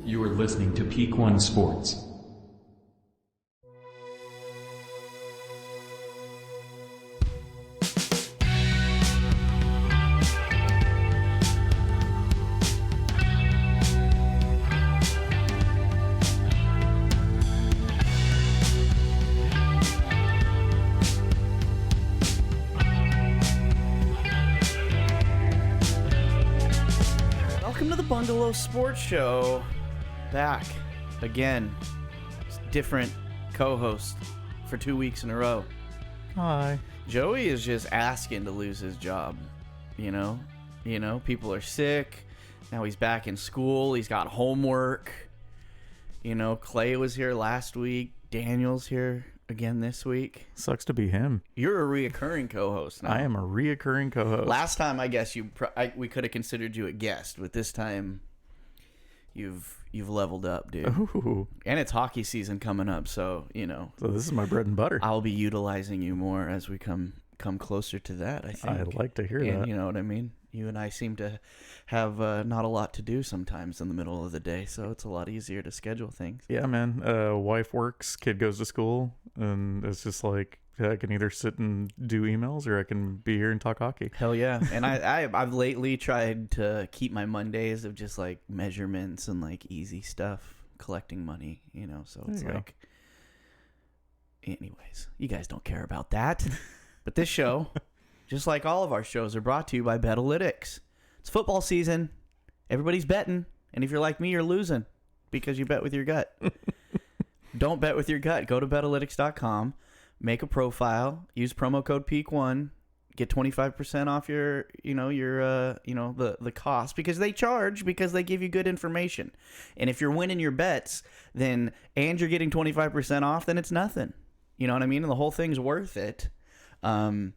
You are listening to Peak One Sports. Welcome to the Bungalow Sports Show. Back again. Different co-host for 2 weeks in a row. Hi. Joey is just asking to lose his job. You know, people are sick. Now he's back in school. He's got homework. You know, Clay was here last week. Daniel's here again this week. Sucks to be him. You're a reoccurring co-host now. I am a reoccurring co-host. Last time, I guess we could have considered you a guest, but this time you've leveled up, dude. Ooh. And it's hockey season coming up, so So this is my bread and butter. I'll be utilizing you more as we come closer to that. I think I'd like to hear and that. you know what I mean. You and I seem to have not a lot to do sometimes in the middle of the day, so it's a lot easier to schedule things. Yeah, man. Wife works, kid goes to school, and it's just like I can either sit and do emails or I can be here and talk hockey. Hell yeah. And I've lately tried to keep my Mondays of just like measurements and like easy stuff, collecting money, so it's like, anyways, you guys don't care about that. But this show, just like all of our shows, are brought to you by Betalytics. It's football season. Everybody's betting. And if you're like me, you're losing because you bet with your gut. Don't bet with your gut. Go to Betalytics.com. Make a profile, use promo code PEAK1, get 25% off your the cost because they charge because they give you good information. And if you're winning your bets, and you're getting 25% off, then it's nothing. You know what I mean? And the whole thing's worth it. And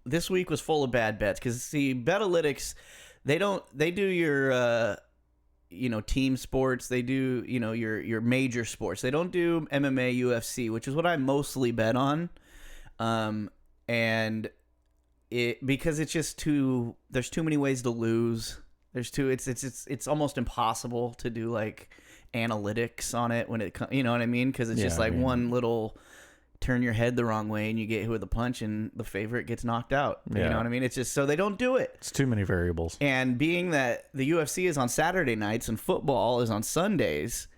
this week was full of bad bets because see, Betalytics, they do your team sports. They do, your major sports. They don't do MMA, UFC, which is what I mostly bet on. And because it's just there's too many ways to lose. It's almost impossible to do like analytics on it when it comes, you know what I mean? Because it's one little turn your head the wrong way and you get hit with a punch and the favorite gets knocked out. You know what I mean? It's just so they don't do it. It's too many variables. And being that the UFC is on Saturday nights and football is on Sundays,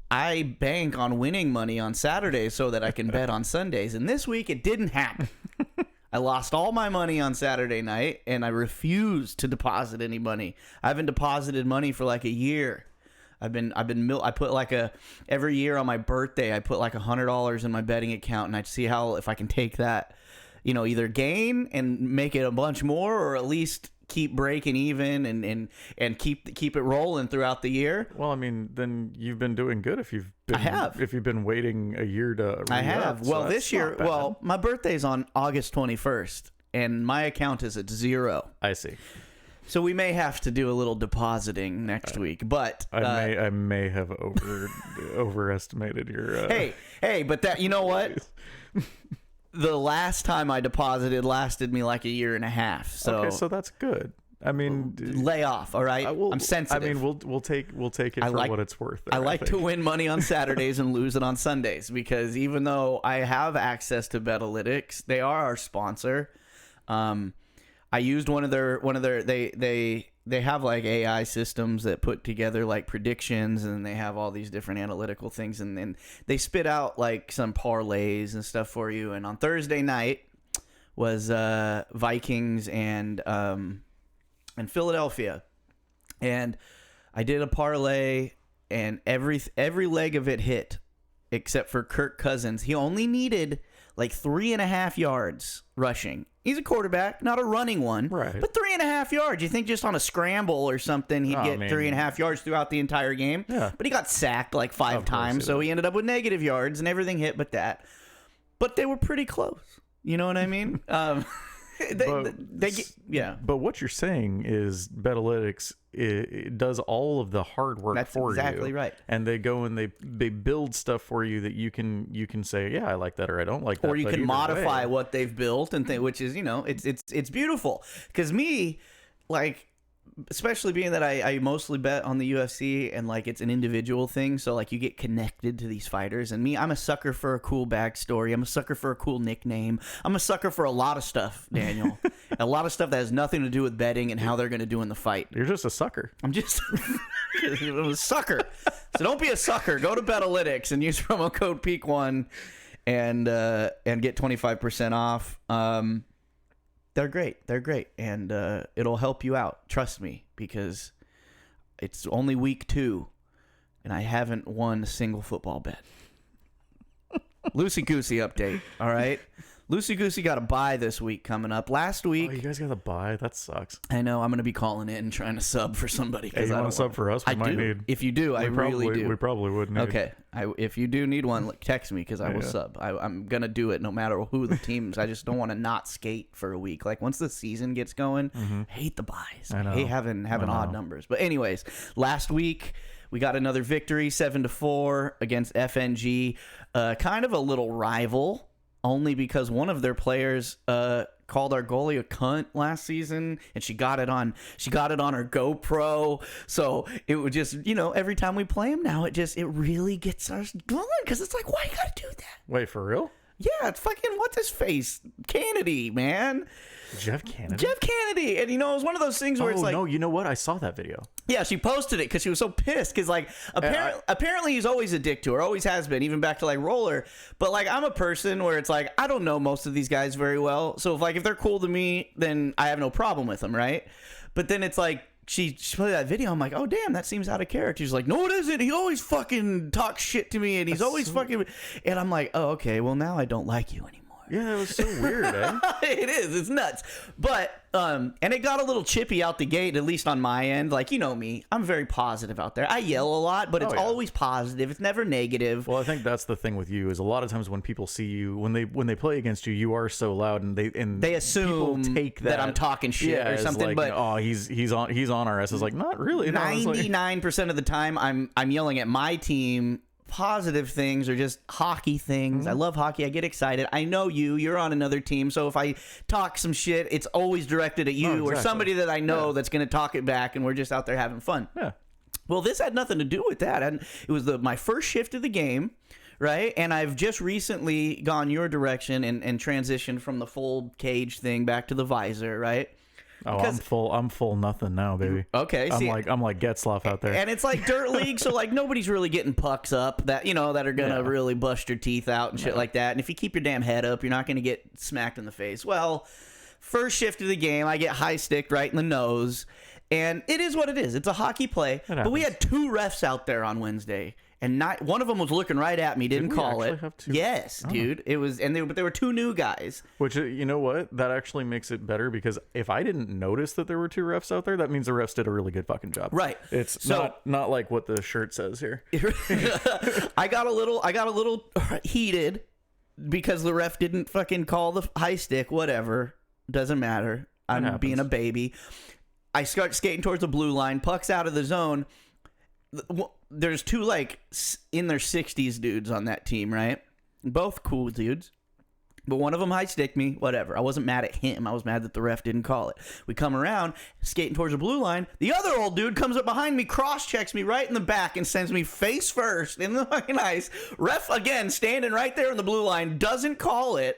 I bank on winning money on Saturdays so that I can bet on Sundays. And this week it didn't happen. I lost all my money on Saturday night and I refused to deposit any money. I haven't deposited money for like a year. I put every year on my birthday, I put like $100 in my betting account and I see if I can take that, either gain and make it a bunch more or at least keep breaking even and keep it rolling throughout the year. Well, I mean, then you've been doing good if you've been waiting a year to I have. So well, this year, my birthday's on August 21st and my account is at 0. I see. So we may have to do a little depositing next week, but I may have overestimated your. Hey, but that you know what? The last time I deposited lasted me like a year and a half. So okay, so that's good. I mean, lay off, all right? I'm sensitive. I mean, we'll take it for what it's worth. I like to win money on Saturdays and lose it on Sundays because even though I have access to Betalytics, they are our sponsor. I used one of their they have like AI systems that put together like predictions and they have all these different analytical things and then they spit out like some parlays and stuff for you. And on Thursday night was Vikings and Philadelphia. And I did a parlay and every leg of it hit except for Kirk Cousins. He only needed like 3.5 yards rushing. He's a quarterback, not a running one. Right. But 3.5 yards. You think just on a scramble or something he'd get 3.5 yards throughout the entire game? Yeah. But he got sacked like 5 times, so he ended up with negative yards and everything hit but that. But they were pretty close. You know what I mean? But what you're saying is Betalytics it does all of the hard work for you. That's exactly right. And they go and they build stuff for you that you can say, yeah, I like that or I don't like that. Or you can modify what they've built and which is, it's beautiful. Because me, like especially being that I mostly bet on the UFC and like it's an individual thing, so like you get connected to these fighters. And me, I'm a sucker for a cool backstory. I'm a sucker for a cool nickname. I'm a sucker for a lot of stuff, Daniel. A lot of stuff that has nothing to do with betting and how they're going to do in the fight. You're just a sucker. I'm just I'm a sucker. So don't be a sucker. Go to Betalytics and use promo code PEAK1 and get 25% off. They're great. They're great. And it'll help you out. Trust me, because it's only week 2 and I haven't won a single football bet. Loosey Goosey update. All right. Loosey Goosey got a bye this week coming up. Last week. Oh, you guys got a bye? That sucks. I know. I'm going to be calling in and trying to sub for somebody. Hey, you want to sub for us? We might need. If you do, I really do. We probably would need. Okay. If you do need one, text me because I will sub. I'm going to do it no matter who the teams. I just don't want to not skate for a week. Like once the season gets going, I hate the buys. I hate having odd numbers. But anyways, last week we got another victory, 7-4 against FNG. Kind of a little rival. Only because one of their players called our goalie a cunt last season, and she got it on her GoPro. So it would just, every time we play him now, it really gets us going because it's like, why you gotta do that? Wait, for real? Yeah, it's fucking what's his face, Kennedy, man. Jeff Kennedy, and it was one of those things where it's like, no, you know what? I saw that video. Yeah, she posted it because she was so pissed because like apparently he's always a dick to her, always has been, even back to like Roller. But like I'm a person where it's like I don't know most of these guys very well, so if they're cool to me, then I have no problem with them, right? But then it's like she played that video. I'm like, oh damn, that seems out of character. She's like, no, it isn't. He always fucking talks shit to me, and he's always fucking. And I'm like, oh okay, well now I don't like you anymore. Yeah, it was so weird, eh? It is. It's nuts. But, and it got a little chippy out the gate, at least on my end. Like, you know me. I'm very positive out there. I yell a lot, but it's always positive. It's never negative. Well, I think that's the thing with you is a lot of times when people see you, when they play against you, you are so loud and they assume people take that I'm talking shit or something. Like, but oh, he's on our ass. It's like, not really. 99% of the time, I'm yelling at my team. Positive things or just hockey things. I love hockey. I get excited. I know you're on another team, so if I talk some shit, it's always directed at you or somebody that I know that's going to talk it back, and we're just out there having fun. Yeah. Well, this had nothing to do with that. And it was my first shift of the game, right? And I've just recently gone your direction and transitioned from the full cage thing back to the visor, right? Oh, I'm full nothing now, baby. Okay, I'm like Getzlaff out there, and it's like dirt league, so like nobody's really getting pucks up that that are gonna really bust your teeth out and shit like that. And if you keep your damn head up, you're not gonna get smacked in the face. Well, first shift of the game, I get high sticked right in the nose, and it is what it is. It's a hockey play, but we had 2 refs out there on Wednesday. And one of them was looking right at me, didn't call it. Have 2? Yes, dude. It was, but they were 2 new guys. Which, you know what? That actually makes it better because if I didn't notice that there were 2 refs out there, that means the refs did a really good fucking job. Right. It's not like what the shirt says here. I got a little heated because the ref didn't fucking call the high stick. Whatever, doesn't matter. I'm being a baby. I start skating towards the blue line. Puck's out of the zone. There's 2 like in their 60s dudes on that team, right? Both cool dudes, but one of them high sticked me. Whatever. I wasn't mad at him. I was mad that the ref didn't call it. We come around, skating towards the blue line. The other old dude comes up behind me, cross checks me right in the back, and sends me face first in the fucking ice. Ref again standing right there in the blue line, doesn't call it.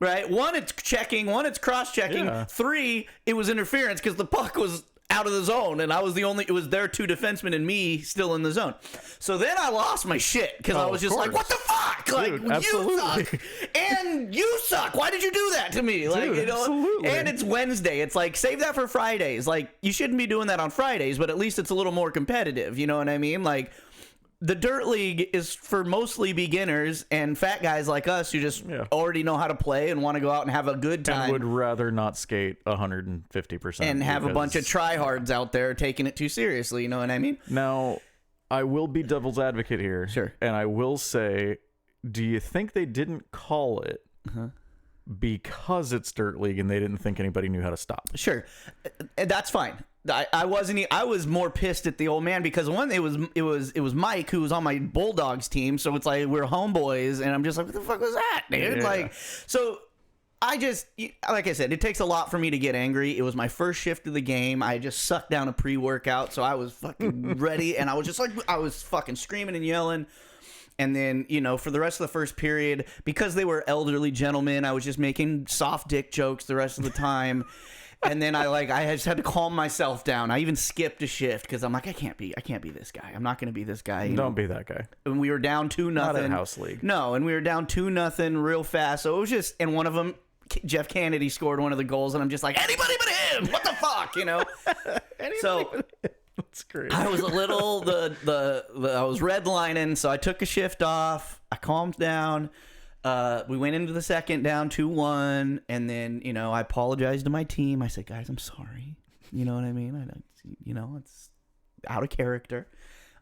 Right? 1, it's checking. 1, it's cross checking. Yeah. 3, it was interference because the puck was out of the zone, and it was their 2 defensemen and me still in the zone. So then I lost my shit because I was just like, what the fuck? Dude, like, absolutely. You suck. And you suck. Why did you do that to me? Like, Dude, absolutely. And it's Wednesday. It's like, save that for Fridays. Like, you shouldn't be doing that on Fridays, but at least it's a little more competitive. You know what I mean? Like, the dirt league is for mostly beginners and fat guys like us who just already know how to play and want to go out and have a good time. And would rather not skate 150%. And have a bunch of tryhards out there taking it too seriously. You know what I mean? Now, I will be devil's advocate here. Sure. And I will say, do you think they didn't call it because it's dirt league and they didn't think anybody knew how to stop? Sure. That's fine. I was more pissed at the old man because it was Mike who was on my Bulldogs team, so it's like we're homeboys, and I'm just like, what the fuck was that, dude? Yeah. Like, so I just, like I said, it takes a lot for me to get angry. It was my first shift of the game. I just sucked down a pre-workout, so I was fucking ready, and I was just like, I was fucking screaming and yelling. And then, for the rest of the first period, because they were elderly gentlemen, I was just making soft dick jokes the rest of the time. And then I just had to calm myself down. I even skipped a shift because I'm like, I can't be this guy. I'm not going to be this guy. Don't be that guy. And we were down 2-0. Not in house league. No, and we were down 2-0 real fast. So it was just, and one of them, Jeff Kennedy, scored one of the goals, and I'm just like, anybody but him. What the fuck, So that's great. I was a little I was redlining, so I took a shift off. I calmed down. We went into the second down 2-1, and then I apologized to my team. I said, guys, I'm sorry. You know what I mean? It's out of character.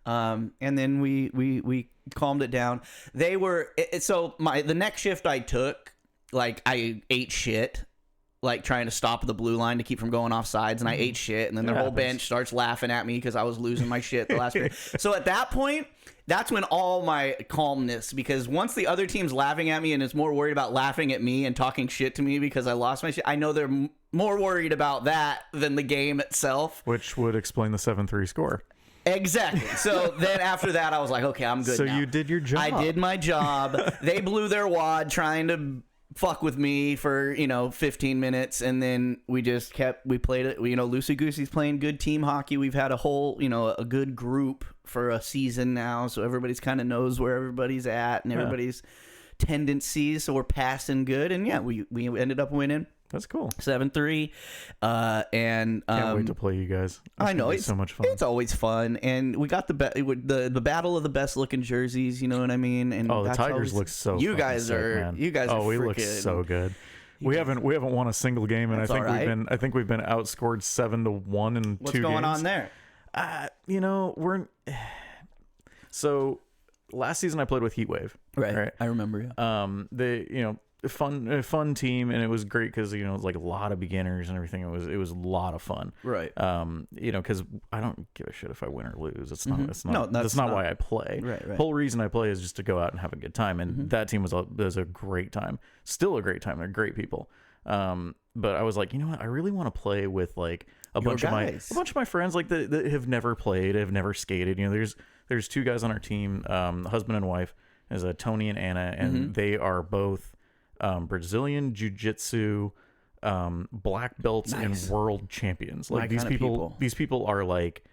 And then we calmed it down. They were the next shift I took, like, I ate shit, like trying to stop the blue line to keep from going off sides, and I ate shit, and then their whole bench starts laughing at me because I was losing my shit the last period. So at that point, that's when all my calmness, because once the other team's laughing at me and is more worried about laughing at me and talking shit to me because I lost my shit, I know they're more worried about that than the game itself. Which would explain the 7-3 score. Exactly. So then after that, I was like, okay, I'm good so now. You did your job. I did my job. They blew their wad trying to fuck with me for 15 minutes, and then we played it. Loosey Goosey's playing good team hockey. We've had a whole a good group for a season now, so everybody's kind of knows where everybody's at and everybody's tendencies, so we're passing good, and we ended up winning. That's cool. 7-3, and can't wait to play you guys. I know, it's so much fun. It's always fun, and we got the battle of the best looking jerseys. You know what I mean? And the Tigers look so. You guys are. Man. You guys. Oh, we look freaking, so good. We haven't won a single game, and I think we've been outscored 7-1 in What's 2 games. What's going on there? So last season I played with Heatwave. Right. I remember. They fun team, and it was great because it was like a lot of beginners and everything. It was a lot of fun, right? Because I don't give a shit if I win or lose. It's not. It's not. No, that's not why I play. Right. The whole reason I play is just to go out and have a good time, and that team was a great time. Still a great time. They're great people. But I was like, you know what? I really want to play with like a bunch of my friends like that have never played, have never skated. There's 2 guys on our team, husband and wife, is Tony and Anna, and they are both Brazilian jiu-jitsu black belts and world champions. Like these people are like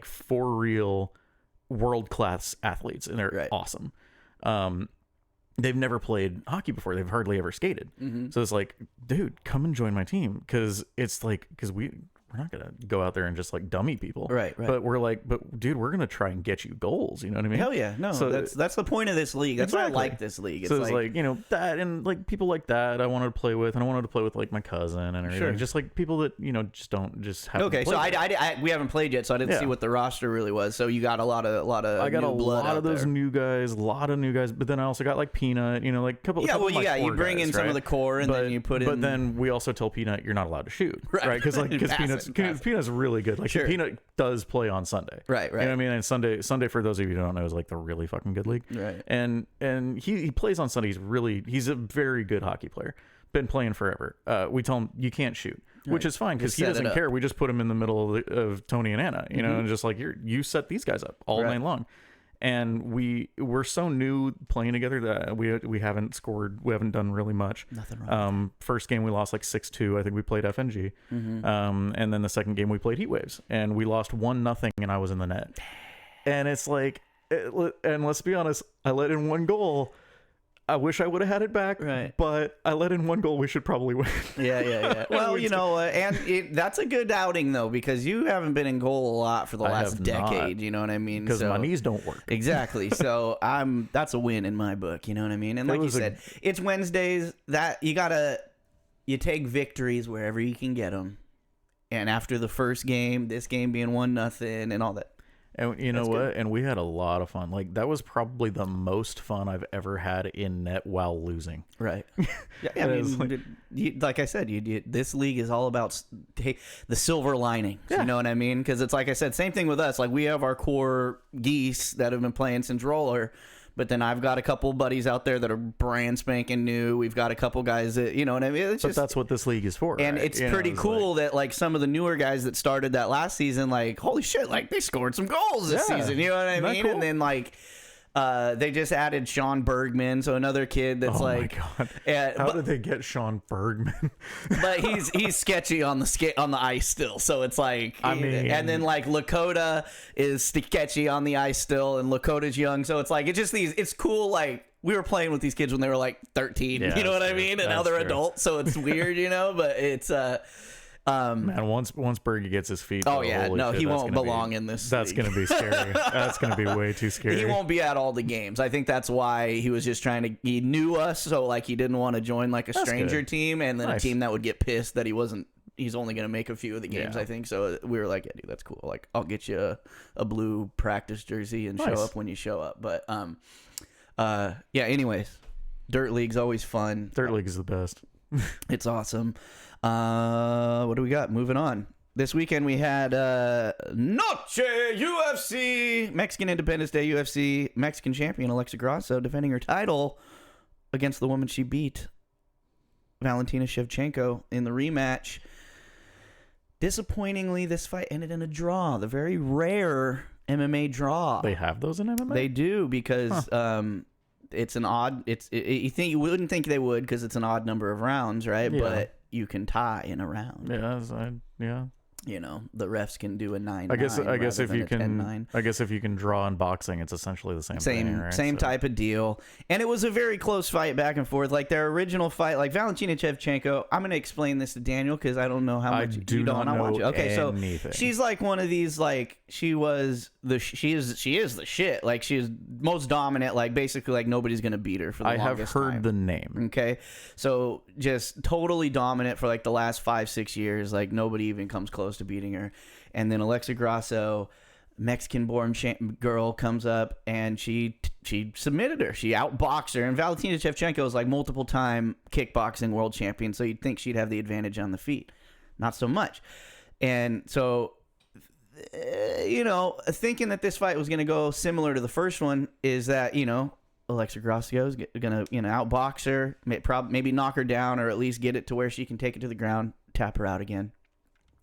for real world-class athletes, and they're awesome. They've never played hockey before. They've hardly ever skated. So it's like, dude, come and join my team, because we're not gonna go out there and just like dummy people, right? But we're like, dude, we're gonna try and get you goals. You know what I mean? Hell yeah, no. So that's the point of this league. That's why I like this league. It's like that, and like people like that I wanted to play with, and I wanted to play with like my cousin and everything. Sure. Just like people that just don't just have. Okay, so we haven't played yet, so I didn't see what the roster really was. So you got a lot of. I got a lot of those new guys, but then I also got like Peanut. Like a couple. Yeah, well, you bring in some of the core, and then you put in. But then we also tell Peanut you're not allowed to shoot, right? Because Peanut's really good. Like Peanut does play on Sunday, right? You know what I mean? And Sunday for those of you who don't know is like the really fucking good league, right? And he plays on Sunday. He's a very good hockey player. Been playing forever. We tell him you can't shoot, which is fine because he doesn't care. We just put him in the middle of Tony and Anna, and just like you set these guys up all night long. And we're so new playing together that we haven't scored. We haven't done really much. Nothing wrong. First game we lost like 6-2. I think we played FNG. And then the second game we played Heat Waves, and we lost 1-0, and I was in the net. And it's like, and let's be honest, I let in 1 goal. I wish I would have had it back, right? But I let in 1 goal. We should probably win. Yeah. Well, that's a good outing though, because you haven't been in goal a lot for the last decade. You know what I mean? Because my knees don't work. Exactly. So that's a win in my book. You know what I mean? And like you said, it's Wednesdays. That you take victories wherever you can get them. And after the first game, this game being 1-0 and all that. And you know what? Good. And we had a lot of fun. Like that was probably the most fun I've ever had in net while losing. Right. Yeah, I mean, like I said, this league is all about the silver linings. Yeah. You know what I mean? Because it's like I said, same thing with us. Like we have our core geese that have been playing since roller, But then I've got a couple buddies out there that are brand spanking new. We've got a couple guys that, you know what I mean? It's but that's what this league is for. And right? it's pretty cool that like some of the newer guys that started that last season, like, holy shit, like they scored some goals this season. You know what I mean? Cool? And then like they just added Sean Bergman, so another kid that's like, my God. How did they get Sean Bergman? But he's sketchy on the ice still, so it's like, I mean, and then like Lakota is sketchy on the ice still, and Lakota's young, so it's like it's cool. Like we were playing with these kids when they were like 13, you know what I mean, and now they're adults, so it's weird, you know. But it's man, once Bergie gets his feet, he won't belong in this. That's gonna be scary. That's gonna be way too scary. He won't be at all the games. I think that's why he was just he knew us, so like he didn't want to join like a stranger team, and then a team that would get pissed that he's only gonna make a few of the games. I think so. We were like, yeah, dude, that's cool. Like I'll get you a blue practice jersey and show up when you show up. But yeah. Anyways, Dirt League's always fun. Dirt League is the best. It's awesome. What do we got? Moving on. This weekend we had Noche UFC, Mexican Independence Day UFC, Mexican champion Alexa Grasso defending her title against the woman she beat, Valentina Shevchenko, in the rematch. Disappointingly, this fight ended in a draw, the very rare MMA draw. They have those in MMA? They do, because it's an odd. You wouldn't think they would, because it's an odd number of rounds, right? Yeah. But you can tie in a round. Yeah. You know, the refs can do a 9-9. I guess if you can 10-9. I guess if you can draw in boxing, it's essentially the same thing, right? Same type of deal. And it was a very close fight back and forth. Like their original fight, like Valentina Shevchenko, I'm going to explain this to Daniel because I don't know how much you don't want to watch it. Okay, anything. So she's like one of these, like she is the shit. Like she is most dominant, like basically like nobody's going to beat her for the longest time. I have heard the name. Okay. So just totally dominant for like the last 5-6 years. Like nobody even comes close to beating her. And then Alexa Grasso, Mexican-born girl, comes up and she submitted her. She outboxed her. And Valentina Shevchenko is like multiple-time kickboxing world champion, so you'd think she'd have the advantage on the feet. Not so much. And so, you know, thinking that this fight was going to go similar to the first one is that, you know, Alexa Grasso is going to, you know, outbox her, maybe knock her down, or at least get it to where she can take it to the ground, tap her out again.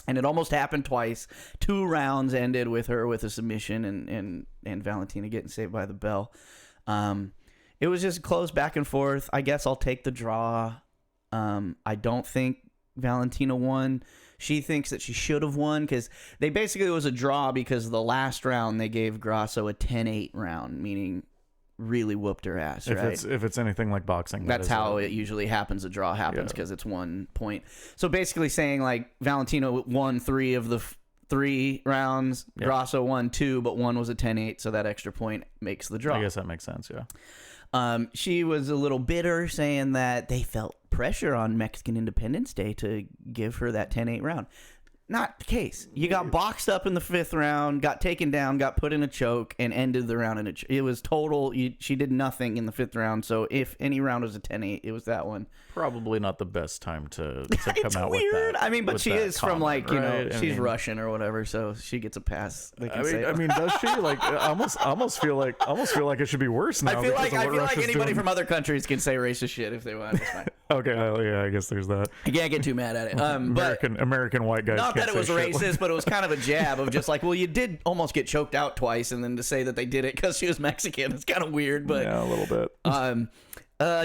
And it almost happened twice. 2 rounds ended with her with a submission and Valentina getting saved by the bell. It was just close back and forth. I guess I'll take the draw. I don't think Valentina won. She thinks that she should have won because it was a draw because the last round they gave Grasso a 10-8 round, meaning really whooped her ass, right? If it's anything like boxing, that's how it usually happens. A draw happens because it's 1 point. So basically saying like Valentina won 3 of the 3 rounds, Grasso won 2, but 1 was a 10-8, so that extra point makes the draw. I guess that makes sense, yeah. She was a little bitter, saying that they felt pressure on Mexican Independence Day to give her that 10-8 round. Not the case. You got boxed up in the 5th round, got taken down, got put in a choke, and ended the round in a choke. It was total. She did nothing in the 5th round. So if any round was a 10-8, it was that one. Probably not the best time to come it's out weird. with that. I mean, but she is comment, from like, you know, right? she's Russian or whatever, so she gets a pass. I mean, does she? Like, I almost feel like it should be worse now. I feel like anybody from other countries can say racist shit if they want. Okay, yeah, I guess there's that. I can't get too mad at it. American white guys. Not can't that it was say shit racist, but it was kind of a jab of just like, well, you did almost get choked out twice, and then to say that they did it because she was Mexican, it's kind of weird. But yeah, a little bit.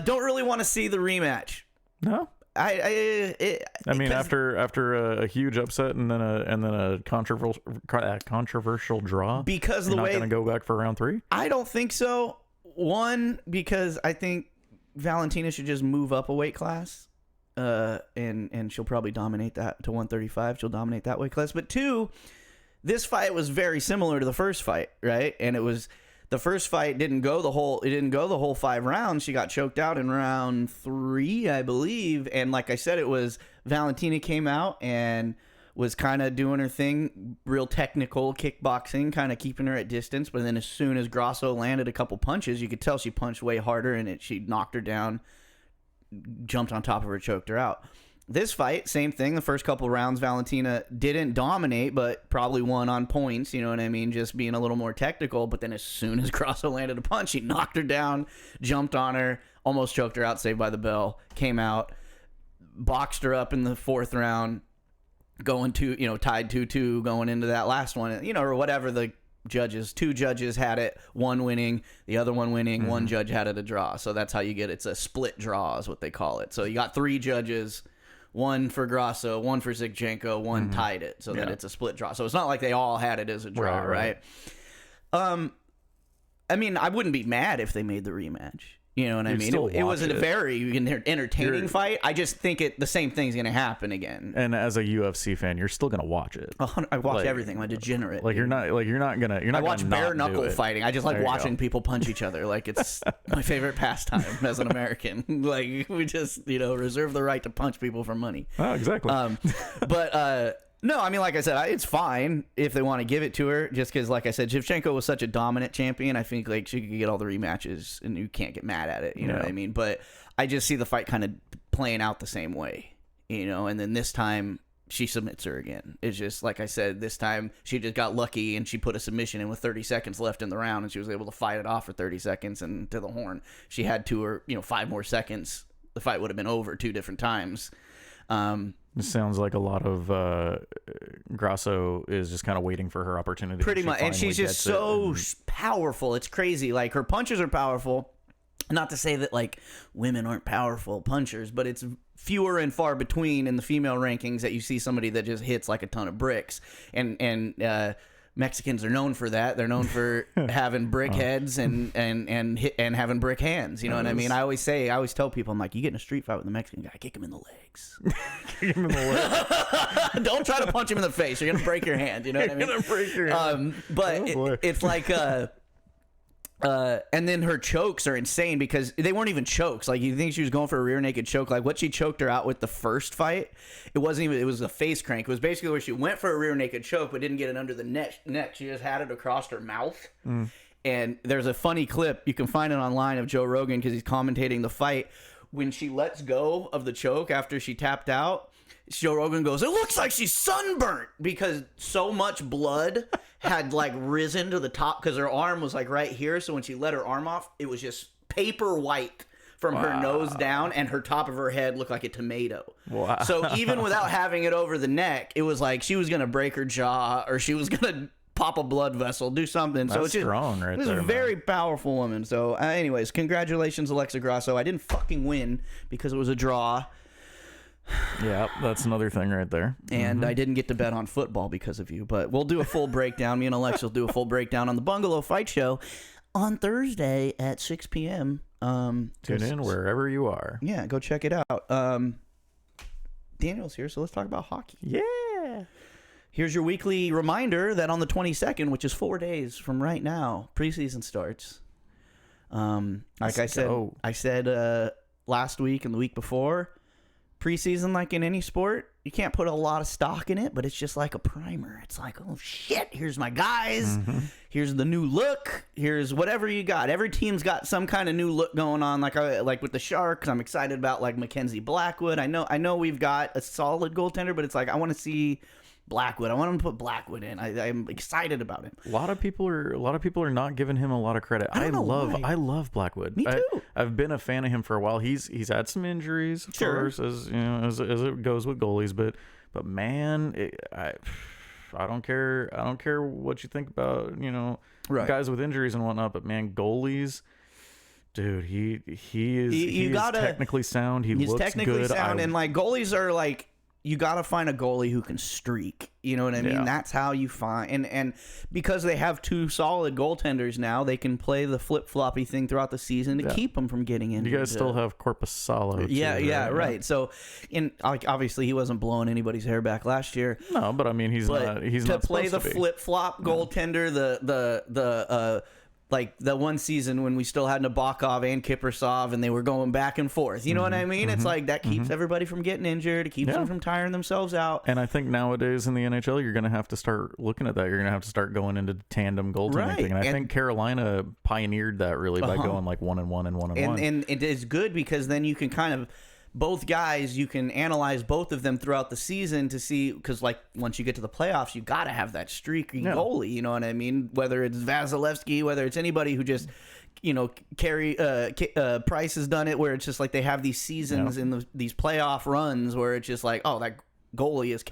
Don't really want to see the rematch. No. I mean, after a huge upset and then a controversial draw, because you're the way not going to go back for round 3. I don't think so. One, because I think Valentina should just move up a weight class, and she'll probably dominate that to 135. She'll dominate that weight class. But 2, this fight was very similar to the first fight, right? And it was. The first fight didn't go the whole 5 rounds. She got choked out in round 3, I believe. And like I said, it was Valentina came out and was kind of doing her thing, real technical kickboxing, kind of keeping her at distance. But then as soon as Grasso landed a couple punches, you could tell she punched way harder, and she knocked her down, jumped on top of her, choked her out. This fight, same thing. The first couple rounds, Valentina didn't dominate, but probably won on points. You know what I mean? Just being a little more technical. But then as soon as Grasso landed a punch, he knocked her down, jumped on her, almost choked her out, saved by the bell, came out, boxed her up in the 4th round, going to, tied 2-2 going into that last one, or whatever the judges. 2 judges had it, one winning, the other one winning, one judge had it a draw. So that's how you get it. It's a split draw is what they call it. So you got 3 judges. One for Grasso, one for Zinchenko, one tied it, so that it's a split draw. So it's not like they all had it as a draw, right? I mean, I wouldn't be mad if they made the rematch. You know what I mean? It wasn't a very entertaining fight. I just think the same thing's going to happen again. And as a UFC fan, you're still going to watch it. I watch everything. I'm a degenerate. You're not gonna. I watch bare knuckle fighting. I just like watching people punch each other. Like it's my favorite pastime as an American. Like we just reserve the right to punch people for money. Oh, exactly. No, I mean, like I said, it's fine if they want to give it to her, just because, like I said, Shevchenko was such a dominant champion. I think she could get all the rematches, and you can't get mad at it. You know what I mean? But I just see the fight kind of playing out the same way, and then this time she submits her again. It's just, like I said, this time she just got lucky, and she put a submission in with 30 seconds left in the round, and she was able to fight it off for 30 seconds and to the horn. She had 2 or 5 more seconds. The fight would have been over 2 different times. It sounds like a lot of Grasso is just kind of waiting for her opportunity. Pretty much. And she's just so powerful. It's crazy. Like, her punches are powerful. Not to say that, like, women aren't powerful punchers, but it's fewer and far between in the female rankings that you see somebody that just hits like a ton of bricks. And Mexicans are known for that. They're known for having brick heads and having brick hands. You know what I mean? I always tell people, I'm like, you get in a street fight with a Mexican guy, kick him in the legs. Kick him in the legs. Don't try to punch him in the face. You're gonna break your hand. You know what I mean? You're gonna break your hand. But it's like and then her chokes are insane because they weren't even chokes. Like, you think she was going for a rear naked choke. Like, what she choked her out with the first fight, it was a face crank. It was basically where she went for a rear naked choke but didn't get it under the neck. She just had it across her mouth. And there's a funny clip, you can find it online, of Joe Rogan because he's commentating the fight. When she lets go of the choke after she tapped out, Joe Rogan goes, "It looks like she's sunburnt," because so much blood had like risen to the top because her arm was like right here. So when she let her arm off, it was just paper white from her nose down, and her top of her head looked like a tomato. Wow. So even without having it over the neck, it was like she was going to break her jaw or she was going to pop a blood vessel, do something. That's so it's just strong right there, a very powerful woman. So anyways, congratulations, Alexa Grasso. I didn't fucking win because it was a draw. Yeah, that's another thing right there. And I didn't get to bet on football because of you, but we'll do a full breakdown. Me and Alexa will do a full breakdown on the Bungalow Fight Show on Thursday at 6 p.m. Tune in wherever you are. Yeah, go check it out. Daniel's here, so let's talk about hockey. Yeah. Here's your weekly reminder that on the 22nd, which is 4 days from right now, preseason starts. I said last week and the week before, preseason, like in any sport, you can't put a lot of stock in it, but it's just like a primer. It's like, oh shit, here's my guys. Here's the new look. Here's whatever you got. Every team's got some kind of new look going on. Like with the Sharks, I'm excited about like Mackenzie Blackwood. I know we've got a solid goaltender, but it's like I want to see Blackwood. I want him to put Blackwood in. I'm excited about him. A lot of people are not giving him a lot of credit. I love Blackwood. Me too. I've been a fan of him for a while. He's had some injuries, of course, as it goes with goalies. But man, I don't care. I don't care what you think about guys with injuries and whatnot. But man, goalies. Dude, he is technically sound. He's technically good. Sound, and like goalies are like, you got to find a goalie who can streak. You know what I mean? Yeah. That's how you find. And because they have 2 solid goaltenders now, they can play the flip-floppy thing throughout the season to keep them from getting injured. You guys still have Korpisalo. Right. So, obviously, he wasn't blowing anybody's hair back last year. No, but I mean, he's not to play the flip-flop goaltender, like the one season when we still had Nabokov and Kiprusoff and they were going back and forth. You know what I mean? It's like that keeps everybody from getting injured. It keeps them from tiring themselves out. And I think nowadays in the NHL, you're going to have to start looking at that. You're going to have to start going into tandem goaltending thing. And I think Carolina pioneered that really by going like 1-1 and 1-1. And it is good because then you can kind of both guys, you can analyze both of them throughout the season to see, because like once you get to the playoffs, you got to have that streaky goalie. You know what I mean? Whether it's Vasilevsky, whether it's anybody who just, you know, Price has done it where it's just like they have these seasons in these playoff runs where it's just like, oh, that goalie is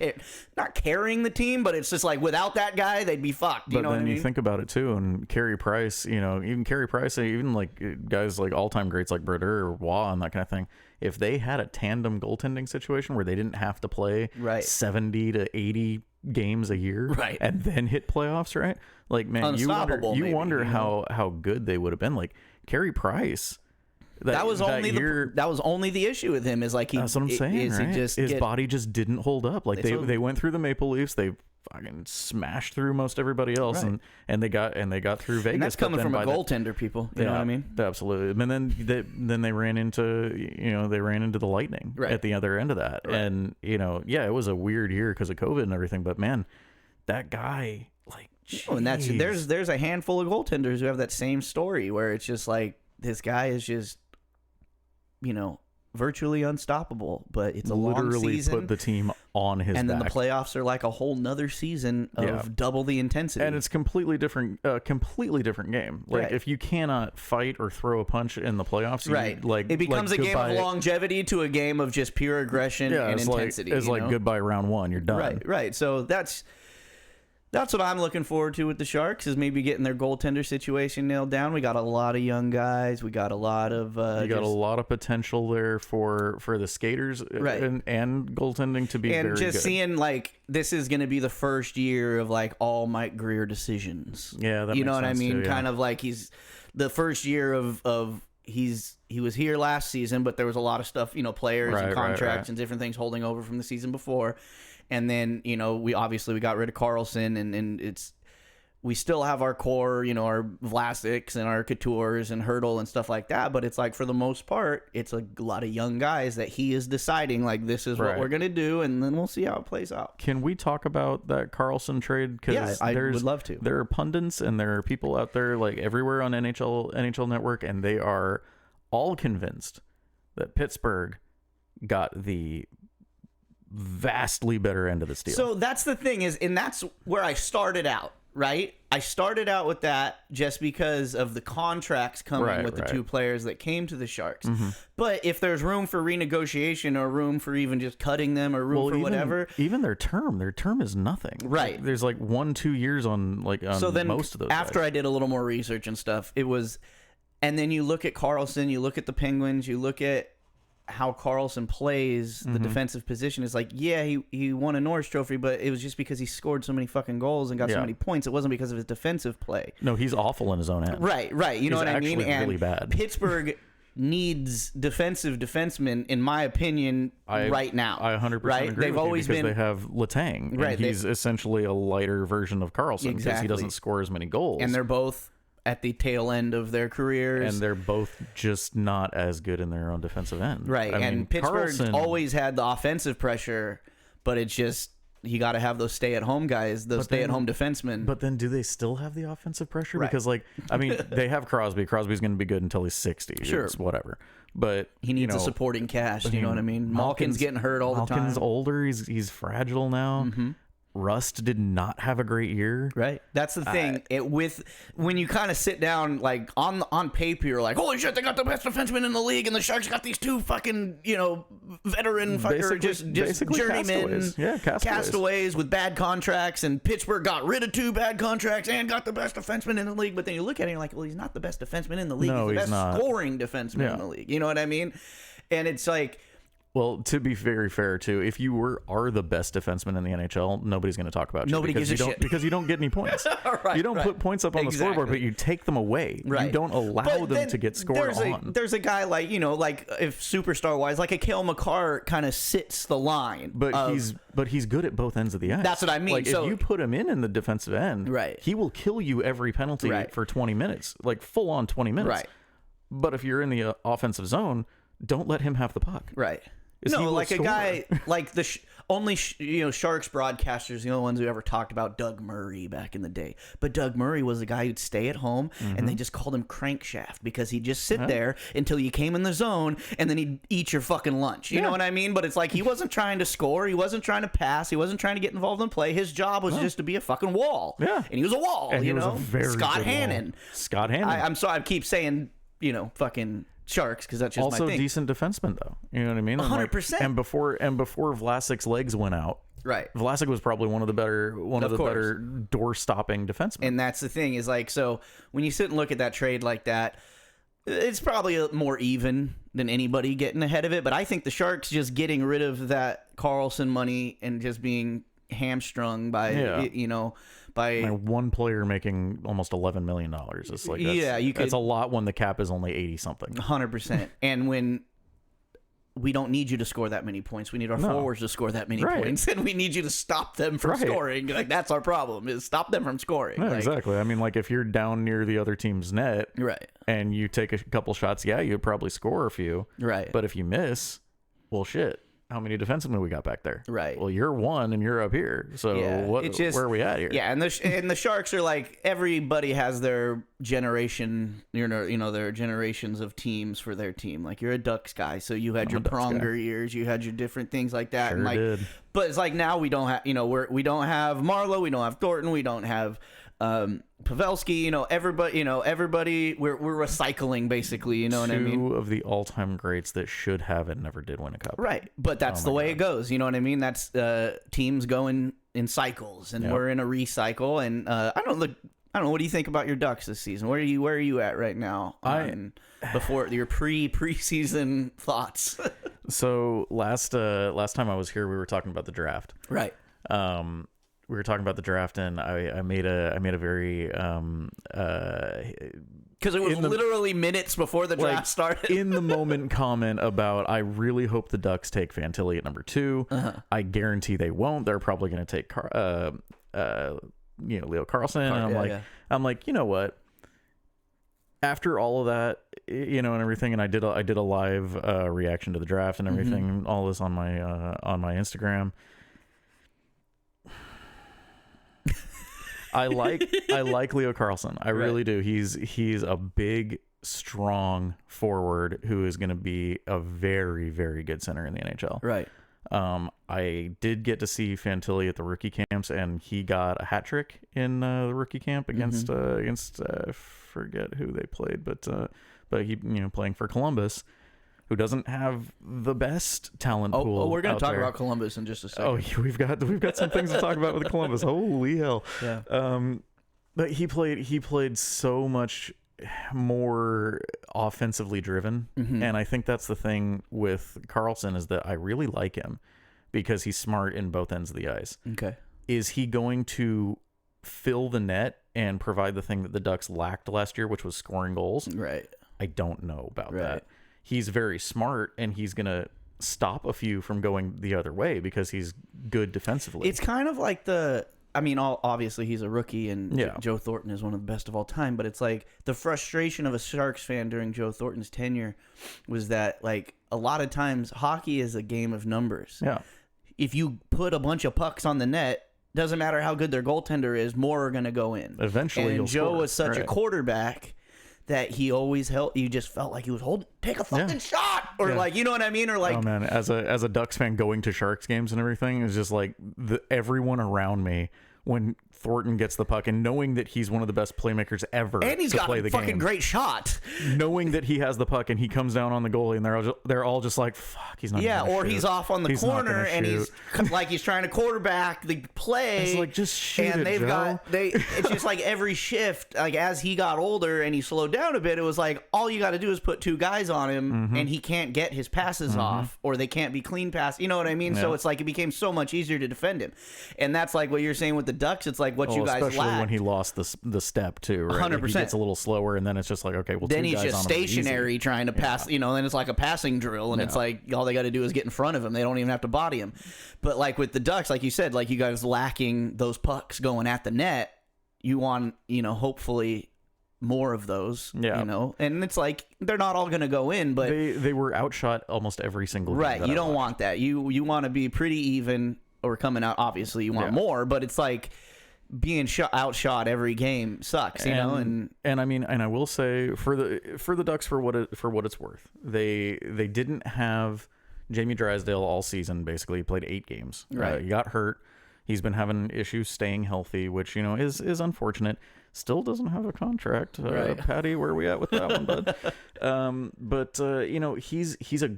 not carrying the team, but it's just like without that guy, they'd be fucked. You know what I mean? You think about it too, and Carey Price, you know, even Carey Price, even like guys like all-time greats like Brodeur or Waugh and that kind of thing. If they had a tandem goaltending situation where they didn't have to play 70 to 80 games a year, and then hit playoffs, right? Like, man, you wonder how good they would have been. Like Carey Price. That was only the issue with him, is like that's what I'm saying, right? His body just didn't hold up. Like they went through the Maple Leafs, they fucking smashed through most everybody else, and they got through Vegas. And that's coming from a goaltender, people. You know what I mean? Absolutely. And then they ran into the Lightning at the other end of that, and you know, it was a weird year because of COVID and everything. But man, that guy, like, and there's a handful of goaltenders who have that same story where it's just like this guy is just, you know, virtually unstoppable, but it's a long season. Put the team on his back. And then the playoffs are like a whole nother season of double the intensity. And it's completely different game. Like if you cannot fight or throw a punch in the playoffs, it becomes a game of longevity to a game of just pure aggression and intensity. It's like goodbye round one, you're done. Right. So that's what I'm looking forward to with the Sharks, is maybe getting their goaltender situation nailed down. We got a lot of young guys. We got a lot of you got a lot of potential there for the skaters and goaltending to be very good. And just seeing like this is going to be the first year of like all Mike Greer decisions. Yeah, that you know makes what sense I mean? Too, kind of like he's the first year of he was here last season, but there was a lot of stuff, you know, players and contracts and different things holding over from the season before. And then, you know, we got rid of Carlson, and we still have our core, you know, our Vlasics and our Coutures and Hurdle and stuff like that. But it's like, for the most part, it's a lot of young guys that he is deciding, like, this is what we're going to do, and then we'll see how it plays out. Can we talk about that Carlson trade? Yeah, I would love to. There are pundits and there are people out there, like, everywhere on NHL Network, and they are all convinced that Pittsburgh got the vastly better end of the deal. So that's the thing is, and that's where I started out, right? I started out with that just because of the contracts coming with the two players that came to the Sharks. Mm-hmm. But if there's room for renegotiation or room for even just cutting them or room for whatever. Even their term is nothing. Right. There's like 1-2 years on so then most of those after guys. I did a little more research and stuff, it was, and then you look at Carlson, you look at the Penguins, you look at how Carlson plays the defensive position. Is like, he won a Norris Trophy, but it was just because he scored so many fucking goals and got so many points. It wasn't because of his defensive play. No, he's awful in his own end. Right. You know what I mean? And really bad. Pittsburgh needs defensive defensemen, in my opinion, right now. I 100% agree. They've always been, they have Letang, and he's essentially a lighter version of Carlson because he doesn't score as many goals. And they're both at the tail end of their careers, and they're both just not as good in their own defensive end. Right. I mean, Pittsburgh's always had the offensive pressure, but it's just, you got to have those stay-at-home guys, those stay-at-home defensemen. But then do they still have the offensive pressure? Because, like, I mean, they have Crosby. Crosby's going to be good until he's 60. Sure. It's whatever. But he needs a supporting cast, you know what I mean? Malkin's getting hurt all the time. Malkin's older. He's fragile now. Mm-hmm. Rust did not have a great year. Right. That's the thing. When you kind of sit down, like on paper, you're like, holy shit, they got the best defenseman in the league, and the Sharks got these two fucking, you know, veteran fucker, just journeymen, castaways with bad contracts, and Pittsburgh got rid of 2 bad contracts and got the best defenseman in the league. But then you look at it and you're like, well, he's not the best defenseman in the league. No, he's the best not. Scoring defenseman in the league. You know what I mean? And it's like, well, to be very fair, too, if you are the best defenseman in the NHL, nobody's going to talk about you. Nobody gives a shit. Because you don't get any points. You don't put points up on the scoreboard, but you take them away. Right. You don't allow them to get scored on. There's a guy like, you know, like if superstar-wise, like a Cale Makar kind of sits the line. But he's good at both ends of the ice. That's what I mean. Like, if you put him in the defensive end, he will kill you every penalty for 20 minutes, like full-on 20 minutes. Right. But if you're in the offensive zone, don't let him have the puck. Right. No, like a guy like only Sharks broadcasters, the only ones who ever talked about Doug Murray back in the day. But Doug Murray was a guy who'd stay at home, and they just called him Crankshaft because he'd just sit there until you came in the zone, and then he'd eat your fucking lunch. You know what I mean? But it's like he wasn't trying to score, he wasn't trying to pass, he wasn't trying to get involved in play. His job was just to be a fucking wall. Yeah, and he was a wall. And you he was know, a very Scott good Hannon. wall. Scott Hannon. I'm sorry, I keep saying fucking Sharks because that's just also my thing. Decent defenseman though. You know what I mean? 100%. And before Vlasic's legs went out, right? Vlasic was probably one of the better door stopping defensemen. And that's the thing is like, so when you sit and look at that trade like that, it's probably more even than anybody getting ahead of it. But I think the Sharks just getting rid of that Carlson money and just being hamstrung by by one player making almost $11 million. It's like that's a lot when the cap is only 80 something. 100%. And when we don't need you to score that many points, we need our forwards to score that many points, and we need you to stop them from scoring. Like that's our problem, is stop them from scoring. Yeah, exactly. I mean, like if you're down near the other team's net, right, and you take a couple shots, you'd probably score a few, right. But if you miss, well, shit. How many defensemen we got back there? Right. Well, you're one and you're up here. So where are we at here? Yeah, and the Sharks are like, everybody has their generation, their generations of teams for their team. Like you're a Ducks guy, so you had your Pronger years, you had your different things like that. Sure and like, did. But it's like now we don't have, we don't have Marlowe, we don't have Thornton, we don't have Pavelski, everybody, we're recycling basically, you know what I mean? Two of the all-time greats that should have and never did win a cup. Right, but that's the way it goes, you know what I mean? That's teams going in cycles, and we're in a recycle, and I don't know, what do you think about your Ducks this season? Where are you at right now? Before your preseason thoughts. So last time I was here, we were talking about the draft. Right. We were talking about the draft, and I made a very because it was literally minutes before the draft started. In the moment comment about, I really hope the Ducks take Fantilli at number 2. I guarantee they won't. They're probably going to take Leo Carlson. And I'm like, you know what? After all of that, and everything, and I did a live reaction to the draft and everything, all this on my Instagram. I like Leo Carlson. I really do. He's a big, strong forward who is going to be a very, very good center in the NHL. Right. I did get to see Fantilli at the rookie camps, and he got a hat trick in the rookie camp against I forget who they played, but he playing for Columbus, who doesn't have the best talent pool. Oh, we're going to talk about Columbus in just a second. Oh, we've got some things to talk about with Columbus. Holy hell! Yeah. But he played so much more offensively driven, and I think that's the thing with Carlson, is that I really like him because he's smart in both ends of the ice. Okay. Is he going to fill the net and provide the thing that the Ducks lacked last year, which was scoring goals? Right. I don't know about that. He's very smart, and he's going to stop a few from going the other way because he's good defensively. It's kind of like obviously he's a rookie, and Joe Thornton is one of the best of all time, but it's like the frustration of a Sharks fan during Joe Thornton's tenure was that, like, a lot of times hockey is a game of numbers. Yeah. If you put a bunch of pucks on the net, doesn't matter how good their goaltender is, more are going to go in. Eventually, and Joe score. was such a quarterback that he always held. You just felt like he was take a fucking shot, or like, you know what I mean, or like. Oh man, as a Ducks fan, going to Sharks games and everything is just like everyone around me when Thornton gets the puck, and knowing that he's one of the best playmakers ever, and he's got a fucking great shot. Knowing that he has the puck and he comes down on the goalie, and they're all just like, "Fuck, he's not." Yeah, or shoot. He's off on the corner and he's like he's trying to quarterback the play. It's like, just shoot and it, Joe. It's just like every shift, like as he got older and he slowed down a bit, it was like all you got to do is put 2 guys on him, and he can't get his passes off, or they can't be clean passes. You know what I mean? Yeah. So it's like it became so much easier to defend him, and that's like what you're saying with the Ducks. It's like what you guys lacked. Especially when he lost the step too, right? 100%. He gets a little slower, and then it's just like, okay, well, then 2 he's guys just on stationary trying to pass. Then it's like a passing drill, and it's like all they got to do is get in front of him. They don't even have to body him. But like with the Ducks, like you said, like you guys lacking those pucks going at the net. You want, hopefully more of those. Yeah. And it's like they're not all going to go in, but they were outshot almost every single game. Right. You don't want that. You want to be pretty even. or coming out, obviously you want more, but it's like being outshot every game sucks, you know. And I mean, and I will say for the Ducks, for what it's worth, they didn't have Jamie Drysdale all season. Basically, he played 8 games. Right, he got hurt. He's been having issues staying healthy, which, you know, is unfortunate. Still doesn't have a contract. Right. Patty, where are we at with that one, bud? But you know, he's a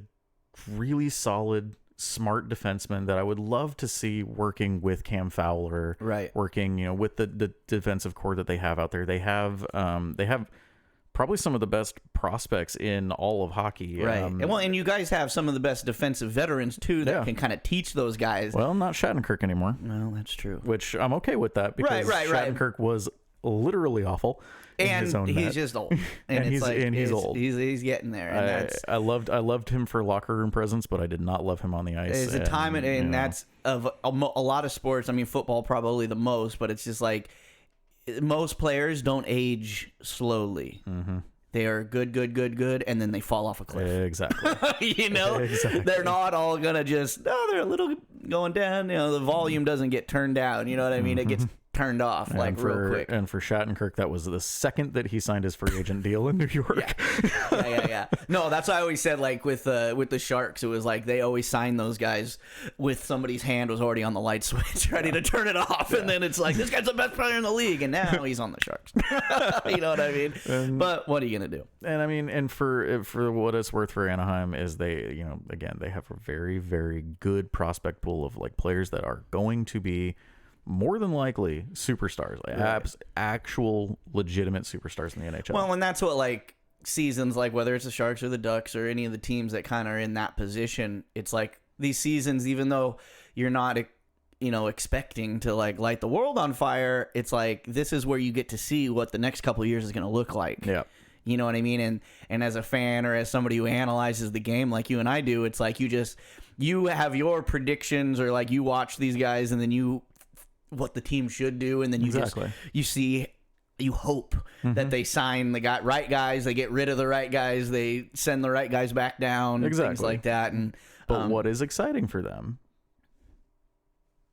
really solid, smart defenseman that I would love to see working with Cam Fowler. Right. Working, you know, with the defensive core that they have out there. They have probably some of the best prospects in all of hockey. Right. And you guys have some of the best defensive veterans, too, that can kind of teach those guys. Well, not Shattenkirk anymore. Well, that's true. Which I'm okay with that, because Shattenkirk was literally awful in his own he's net. just old. And he's old. He's getting there. And I loved him for locker room presence, but I did not love him on the ice. There's a time, and that's of a lot of sports. I mean, football probably the most, but it's just like most players don't age slowly. Mm-hmm. They are good, and then they fall off a cliff. Exactly. You know? Exactly. They're not all going to just, they're a little going down. You know, the volume doesn't get turned down. You know what I mean? It gets turned off real quick. And for Shattenkirk, that was the second that he signed his free agent deal in New York. Yeah. No, that's why I always said, like, with the Sharks, it was like they always sign those guys with somebody's hand was already on the light switch, ready to turn it off. And then it's like, this guy's the best player in the league, and now he's on the Sharks. You know what I mean? But what are you going to do? And I mean, and for what it's worth for Anaheim is they, you know, again, they have a very, very good prospect pool of, like, players that are going to be more than likely superstars, like actual legitimate superstars in the NHL. Well, and that's what, like, seasons, like whether it's the Sharks or the Ducks or any of the teams that kind of are in that position, it's like these seasons, even though you're not, you know, expecting to like light the world on fire, it's like this is where you get to see what the next couple of years is going to look like. Yeah. You know what I mean? And as a fan or as somebody who analyzes the game like you and I do, it's like you have your predictions, or like you watch these guys and then what the team should do, and then you hope that they sign the right guys, they get rid of the right guys, they send the right guys back down, things like that. But what is exciting for them?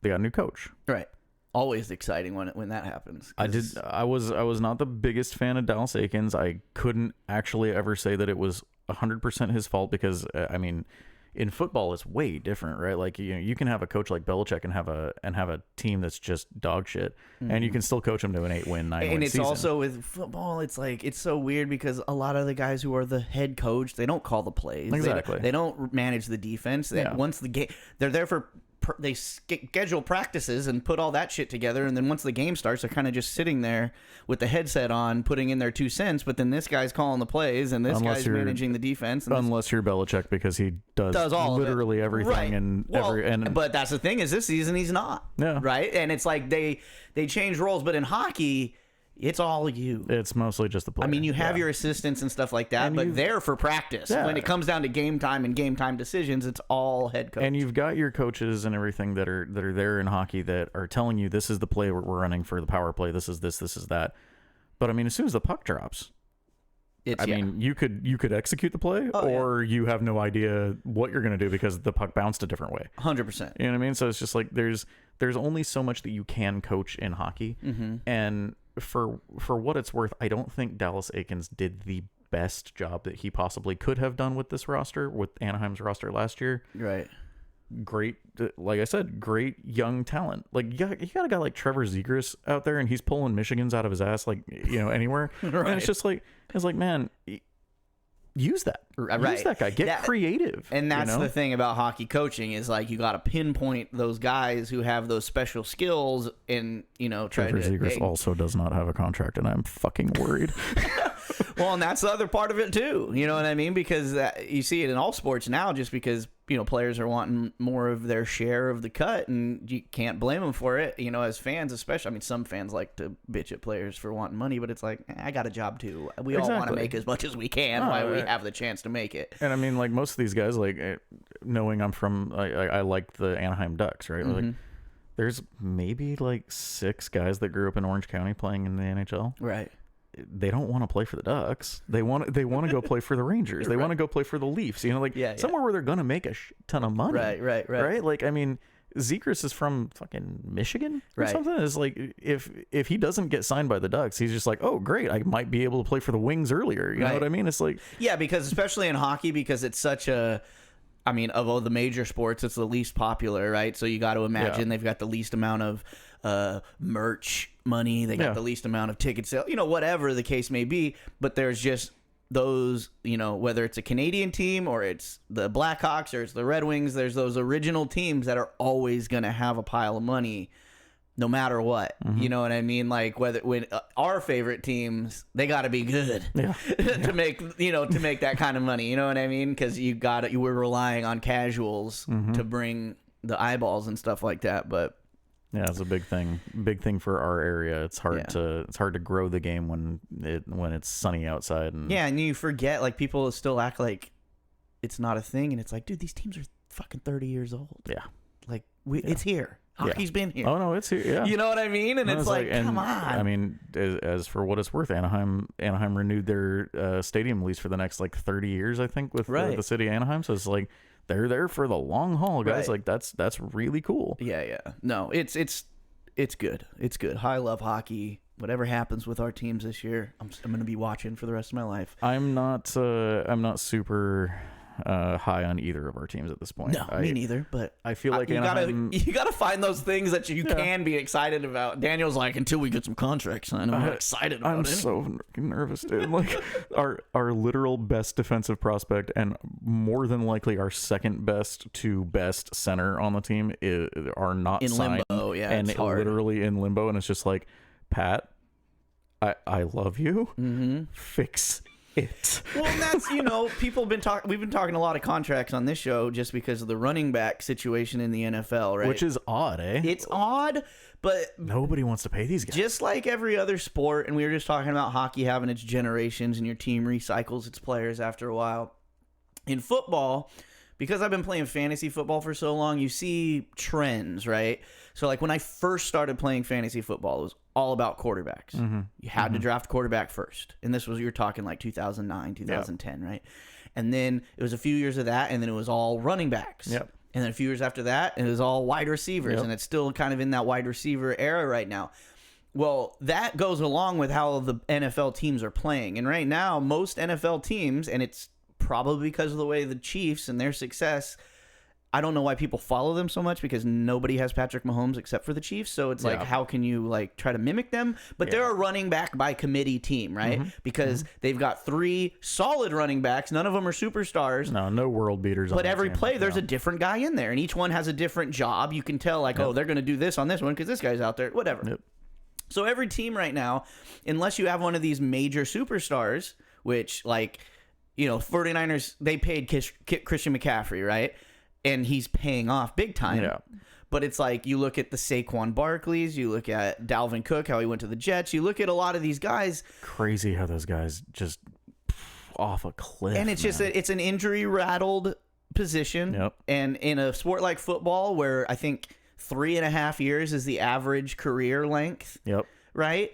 They got a new coach. Right. Always exciting when that happens. I was not the biggest fan of Dallas Aikens. I couldn't actually ever say that it was 100% his fault, because I mean, in football, it's way different, right? Like, you know, you can have a coach like Belichick and have a team that's just dog shit, and you can still coach them to an 8-win, 9-win And it's season. also with football, it's like it's so weird because a lot of the guys who are the head coach, they don't call the plays. Exactly. They don't manage the defense. Once the game, they're there for. They schedule practices and put all that shit together, and then once the game starts, they're kind of just sitting there with the headset on, putting in their 2 cents. But then this guy's calling the plays, and this guy's managing the defense. Unless you're Belichick, because he does all literally everything, right. But that's the thing, is this season he's not. Yeah. Right, and it's like they change roles, but in hockey, it's all you. It's mostly just the player. I mean, you have your assistants and stuff like that, but they're for practice. Yeah. When it comes down to game time and game time decisions, it's all head coach. And you've got your coaches and everything that are there in hockey that are telling you, this is the play we're running for the power play. This is this is that. But I mean, as soon as the puck drops, I mean, you could execute the play, or you have no idea what you're going to do because the puck bounced a different way. 100%. You know what I mean? So it's just like there's only so much that you can coach in hockey, and for what it's worth, I don't think Dallas Aikens did the best job that he possibly could have done with this roster, with Anaheim's roster last year. Right. Great, like I said, great young talent. Like you got a guy like Trevor Zegras out there, and he's pulling Michigans out of his ass, like, you know, anywhere. Right. And it's like, man, use that. Use that guy. Get creative. And that's you know? the thing about hockey coaching is like you got to pinpoint those guys who have those special skills, and you know, Trevor Zegras also does not have a contract, and I'm fucking worried. Well, and that's the other part of it too. You know what I mean? Because you see it in all sports now, just because, you know, players are wanting more of their share of the cut, and you can't blame them for it. You know, as fans, especially. I mean, some fans like to bitch at players for wanting money, but it's like, I got a job too. We all want to make as much as we can while we have the chance to make it. And I mean, like most of these guys, like knowing I like the Anaheim Ducks, right? Like, there's maybe like 6 guys that grew up in Orange County playing in the NHL. Right. They don't want to play for the Ducks. They want to go play for the Rangers. They want to go play for the Leafs. You know, like somewhere where they're gonna make a ton of money. Right. Like, I mean, Zegras is from fucking Michigan or Right. something. It's like if he doesn't get signed by the Ducks, he's just like, oh great, I might be able to play for the Wings earlier. You know what I mean? It's like, yeah, because especially in hockey, because it's such a, I mean, of all the major sports, it's the least popular, right? So you got to imagine they've got the least amount of merch money. They got the least amount of ticket sales, whatever the case may be. But there's just those, whether it's a Canadian team or it's the Blackhawks or it's the Red Wings, there's those original teams that are always going to have a pile of money no matter what. You know what I mean? Like when our favorite teams, they got to be good to make that kind of money. You know what I mean? Because you were relying on casuals to bring the eyeballs and stuff like that. But yeah, it's a big thing for our area. It's hard to grow the game when it's sunny outside. And and you forget, like, people still act like it's not a thing, and it's like, dude, these teams are fucking 30 years old. Yeah, like it's here. Hockey's been here. Oh no, it's here. Yeah, you know what I mean? And it's like, come on. I mean, as for what it's worth, Anaheim renewed their stadium lease for the next like 30 years, I think, with the city of Anaheim. So it's like they're there for the long haul, guys. Like that's really cool. Yeah. No, it's good. It's good. I love hockey. Whatever happens with our teams this year, I'm going to be watching for the rest of my life. I'm not super high on either of our teams at this point. No, me neither. But I feel like you gotta find those things that you can be excited about. Daniel's like, until we get some contracts signed, I'm not excited about it. I'm so nervous, dude. Like our literal best defensive prospect and more than likely our second best to best center on the team are not in signed, limbo. Yeah, and it's hard. Literally in limbo, and it's just like, Pat, I love you. Fix it. Well, and that's, we've been talking a lot of contracts on this show just because of the running back situation in the NFL, right? Which is odd, eh? It's odd, but nobody wants to pay these guys. Just like every other sport, and we were just talking about hockey having its generations and your team recycles its players after a while. In football, because I've been playing fantasy football for so long, you see trends, right? So like when I first started playing fantasy football, it was all about quarterbacks. You had to draft quarterback first. And this was, you're talking like 2009, 2010, right? And then it was a few years of that, and then it was all running backs. Yep. And then a few years after that, it was all wide receivers. And it's still kind of in that wide receiver era right now. Well, that goes along with how the NFL teams are playing. And right now, most NFL teams, and it's probably because of the way the Chiefs and their success, I don't know why people follow them so much, because nobody has Patrick Mahomes except for the Chiefs. So it's like, how can you like try to mimic them? But they're a running back by committee team, right? Because they've got 3 solid running backs. None of them are superstars. No world beaters. But every play, there's a different guy in there, and each one has a different job. You can tell, like, oh, they're going to do this on this one because this guy's out there. Whatever. Yep. So every team right now, unless you have one of these major superstars, which, like, 49ers, they paid Christian McCaffrey, right? And he's paying off big time. Yeah. But it's like, you look at the Saquon Barkleys, you look at Dalvin Cook, how he went to the Jets, you look at a lot of these guys. Crazy how those guys just off a cliff. And it's just it's an injury-rattled position. Yep. And in a sport like football, where I think 3.5 years is the average career length. Yep. Right?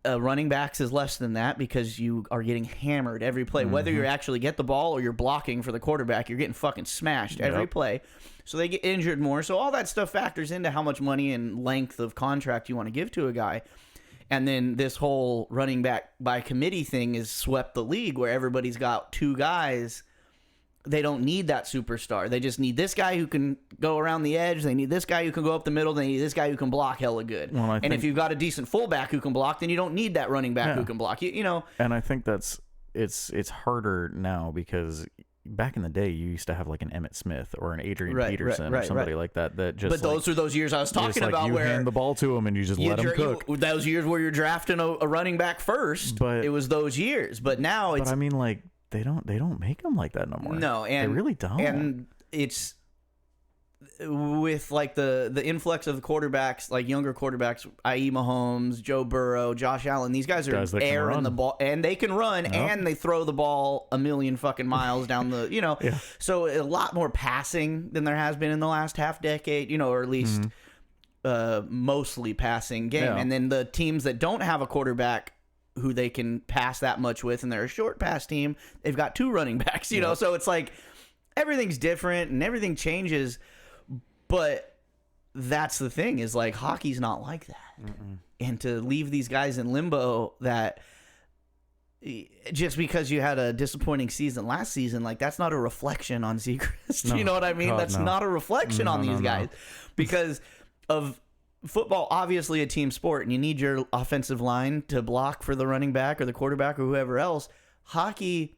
Running backs is less than that, because you are getting hammered every play. Whether you actually get the ball or you're blocking for the quarterback, you're getting fucking smashed every play. So they get injured more. So all that stuff factors into how much money and length of contract you want to give to a guy. And then this whole running back by committee thing has swept the league, where everybody's got 2 guys. They don't need that superstar. They just need this guy who can go around the edge. They need this guy who can go up the middle. They need this guy who can block hella good. Well, and if you've got a decent fullback who can block, then you don't need that running back who can block. You know. And I think it's harder now, because back in the day, you used to have like an Emmitt Smith or an Adrian Peterson or somebody like that. That just. But those are those years I was talking about, you where hand the ball to him and you just let him cook. Those years where you're drafting a running back first. But it was those years. But now it's. But I mean, like. They don't make them like that no more. No, and they really don't. And it's with like the influx of the quarterbacks, like younger quarterbacks, i.e. Mahomes, Joe Burrow, Josh Allen. These guys are airing the ball, and they can run, and they throw the ball a million fucking miles down the, So a lot more passing than there has been in the last half decade, or at least mostly passing game. And then the teams that don't have a quarterback who they can pass that much with, and they're a short pass team, they've got 2 running backs, you know? So it's like everything's different and everything changes, but that's the thing is like hockey's not like that. And to leave these guys in limbo that just because you had a disappointing season last season, like that's not a reflection on Seacrest. You know what I mean? God, That's not a reflection on these guys because of football, obviously a team sport, and you need your offensive line to block for the running back or the quarterback or whoever else. Hockey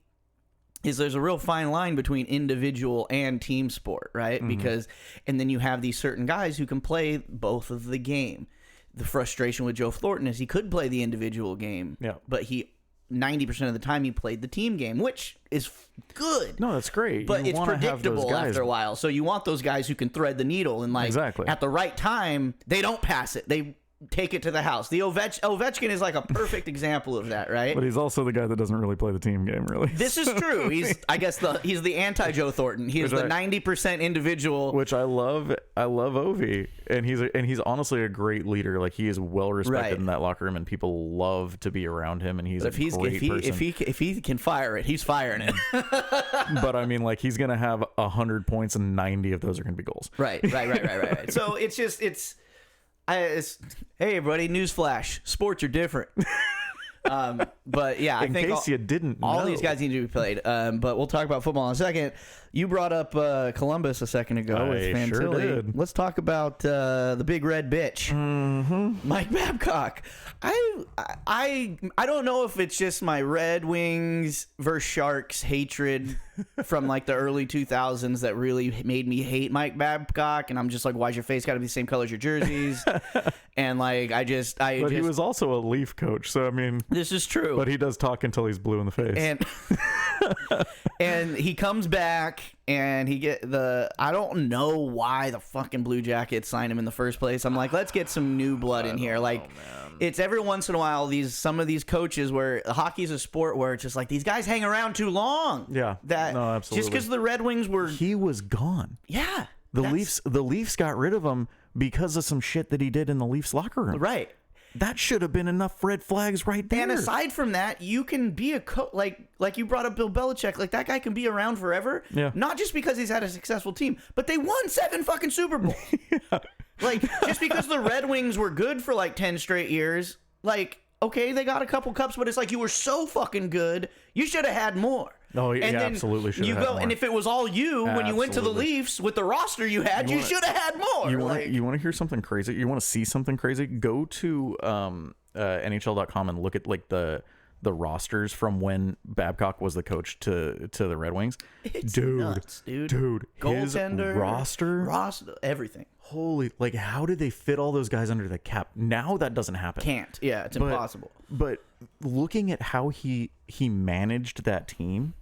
there's a real fine line between individual and team sport, right? Because, and then you have these certain guys who can play both of the game. The frustration with Joe Thornton is he could play the individual game, but 90% of the time he played the team game, which is good. No, that's great. But it's predictable after a while. So you want those guys who can thread the needle and like at the right time, they don't pass it. They take it to the house. The Ovechkin is like a perfect example of that, right? But he's also the guy that doesn't really play the team game, really. This is true. He's, I guess, he's the anti-Joe Thornton. He's the 90% individual. Which I love. I love Ovi, and he's honestly a great leader. Like he is well respected in that locker room, and people love to be around him. And he's a great person. If he can fire it, he's firing it. But I mean, like he's gonna have 100 points, and 90 of those are gonna be goals. Right. So hey everybody, newsflash, sports are different. But yeah, in case you didn't know, all these guys need to be played. But we'll talk about football in a second. You brought up Columbus a second ago with Fan City. Let's talk about the big red bitch, Mike Babcock. I don't know if it's just my Red Wings versus Sharks hatred from like the early 2000s that really made me hate Mike Babcock, and I'm just like, why's your face got to be the same color as your jerseys? And like, But he was also a Leaf coach, so I mean, this is true. But he does talk until he's blue in the face. And and he comes back and I don't know why the fucking Blue Jackets signed him in the first place. I'm like, let's get some new blood in here. Like, it's every once in a while some of these coaches where hockey's a sport where it's just like these guys hang around too long. Yeah. No, absolutely. Just because the Red Wings he was gone. Yeah. The Leafs got rid of him because of some shit that he did in the Leafs locker room. Right. That should have been enough red flags right there. And aside from that, you can be a coach, like you brought up Bill Belichick, like that guy can be around forever. Yeah. Not just because he's had a successful team, but they won 7 fucking Super Bowls. Yeah. Like, just because the Red Wings were good for like 10 straight years, like, okay, they got a couple cups, but it's like you were so fucking good, you should have had more. Oh, yeah, absolutely should have had more. And if it was all you when you went to the Leafs with the roster you had, you should have had more. You want to hear something crazy? You want to see something crazy? Go to NHL.com and look at like the rosters from when Babcock was the coach to the Red Wings. It's nuts, dude. Goaltender, roster, everything. Holy, like, how did they fit all those guys under the cap? Now that doesn't happen. Can't. Yeah, it's impossible. But looking at how he managed that team,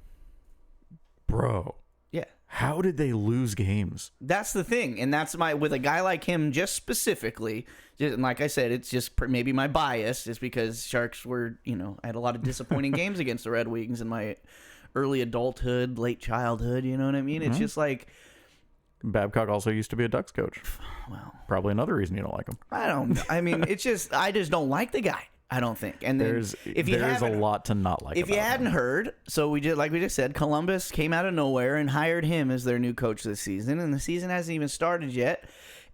bro. Yeah. How did they lose games? That's the thing. And that's with a guy like him, just specifically, and like I said, it's just maybe my bias, just because Sharks were, I had a lot of disappointing games against the Red Wings in my early adulthood, late childhood, you know what I mean? It's just like, Babcock also used to be a Ducks coach. Well, probably another reason you don't like him. I don't know. I mean, I just don't like the guy. I don't think. And then there's a lot to not like. If you hadn't heard, so we just said, Columbus came out of nowhere and hired him as their new coach this season, and the season hasn't even started yet.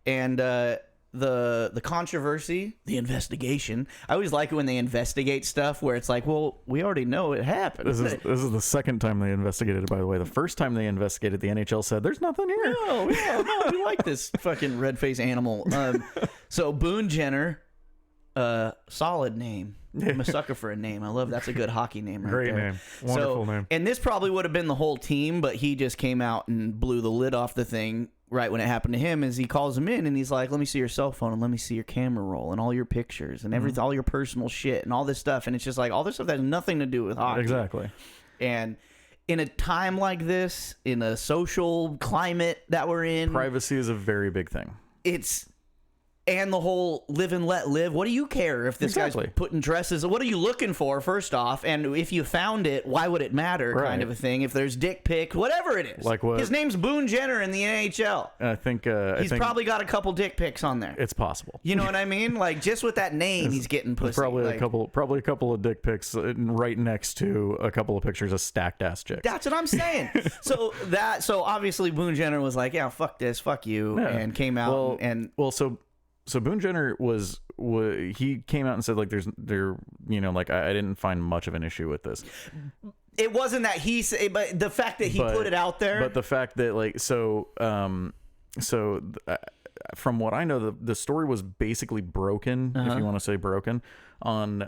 And the controversy, the investigation. I always like it when they investigate stuff where it's like, well, we already know it happened. This is the second time they investigated it, by the way. The first time they investigated, the NHL said, there's nothing here. No, we like this fucking red-faced animal. So Boone Jenner, solid name. I'm a sucker for a name. I love that's a good hockey name right there. Great name. Wonderful name. And this probably would have been the whole team, but he just came out and blew the lid off the thing right when it happened to him. Is he calls him in and he's like, let me see your cell phone and let me see your camera roll and all your pictures and everything, all your personal shit and all this stuff. And it's just like all this stuff that has nothing to do with hockey. Exactly. And in a time like this, in a social climate that we're in, privacy is a very big thing. And the whole live and let live. What do you care if this guy's putting dresses? What are you looking for, first off? And if you found it, why would it matter, kind of a thing? If there's dick pic, whatever it is. Like what? His name's Boone Jenner in the NHL. I think he's probably got a couple dick pics on there. It's possible. You know what I mean? Like, just with that name, he's getting pussy. Probably like, a couple of dick pics right next to a couple of pictures of stacked ass chicks. That's what I'm saying. So obviously Boone Jenner was like, yeah, fuck this, fuck you, and came out So Boone Jenner he came out and said, like, I didn't find much of an issue with this. It wasn't that he said, but the fact that he put it out there. But the fact that, like, from what I know, the story was basically broken, if you want to say broken, on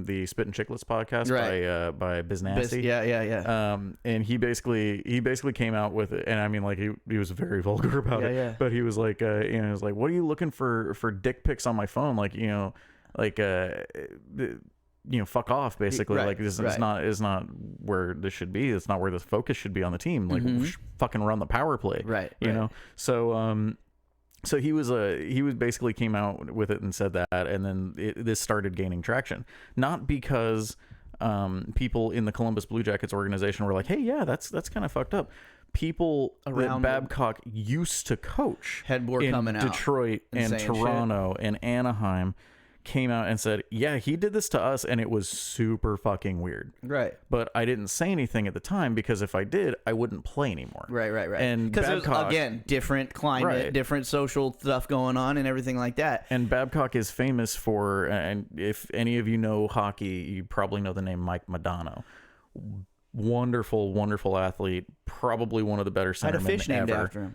the Spit and Chicklets podcast by Biz Nasty. And he basically came out with it, and I mean, like, he was very vulgar about it. But he was like, he was like, what are you looking for dick pics on my phone? Like, fuck off, basically. Like, this is not where this should be. It's not where the focus should be on the team. Like, fucking run the power play. You know. So he was basically came out with it and said that, and then this started gaining traction, not because people in the Columbus Blue Jackets organization were like, hey, yeah, that's kind of fucked up. People around that Babcock used to coach in Detroit and Toronto and Anaheim came out and said, yeah, he did this to us, and it was super fucking weird. But I didn't say anything at the time, because if I did, I wouldn't play anymore. And because it was, again, different climate, different social stuff going on and everything like that. And Babcock is famous for, and if any of you know hockey, you probably know the name Mike Modano. Wonderful athlete, probably one of the better centermen ever. I had a fish named after him.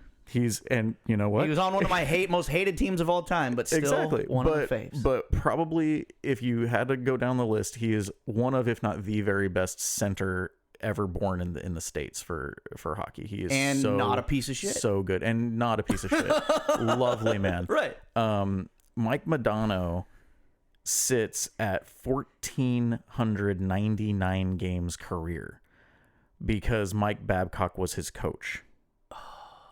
And you know what? He was on one of my most hated teams of all time, but still one of the faves. But probably, if you had to go down the list, he is one of, if not the very best center ever born in the States for hockey. He is not a piece of shit. So good, and not a piece of shit. Lovely man. Mike Modano sits at 1,499 games career because Mike Babcock was his coach.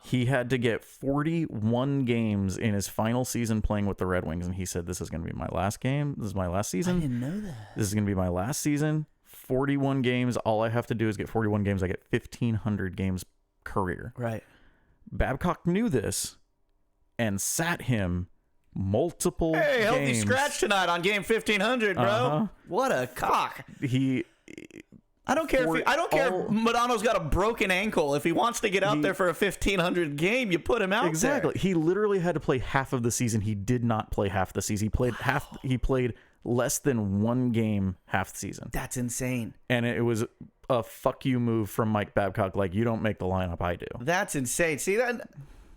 He had to get 41 games in his final season playing with the Red Wings, and he said, this is going to be my last game. This is my last season. I didn't know that. This is going to be my last season. 41 games. All I have to do is get 41 games. I get 1,500 games career. Babcock knew this and sat him multiple games. Healthy scratch tonight on game 1,500, bro. What a cock. I don't care if Modano's got a broken ankle. If he wants to get out there for a 1,500 game, you put him out there. He literally had to play half of the season. He did not play half the season. He played less than one game half the season. That's insane. And it was a fuck you move from Mike Babcock. Like, you don't make the lineup, I do. That's insane. See that?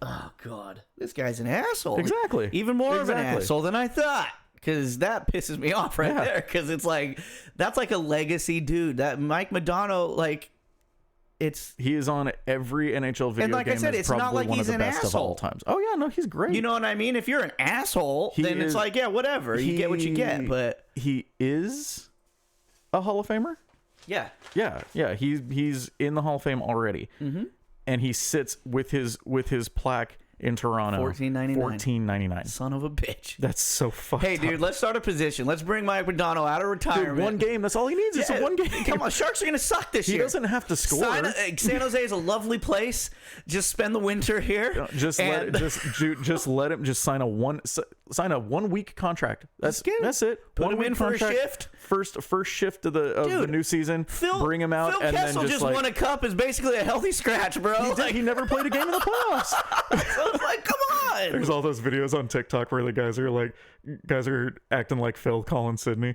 Oh God, this guy's an asshole. Exactly. Even more of an asshole than I thought. Because that pisses me off there. Because it's like, that's like a legacy dude. That Mike Modano, like, he is on every NHL video and like game. I said, it's not like he's an asshole of all times. Oh yeah, no, he's great. You know what I mean? If you're an asshole, then it's like, yeah, whatever. You get what you get. But he is a Hall of Famer. Yeah. He's in the Hall of Fame already, and he sits with his plaque in Toronto. $14.99. Son of a bitch. That's so fucked Hey, dude, let's start a position. Let's bring Mike Modano out of retirement. Dude, one game. That's all he needs. It's one game. Come on, Sharks are going to suck this year. He doesn't have to score. San Jose is a lovely place. Just spend the winter here. Just let him just sign a 1 week contract. That's it. Put him in for a shift. First shift of the new season. Bring him out. Phil Kessel just won a cup. Is basically a healthy scratch, bro. He never played a game in the playoffs. So it's like, come on. There's all those videos on TikTok where the guys are acting like Phil calling Sidney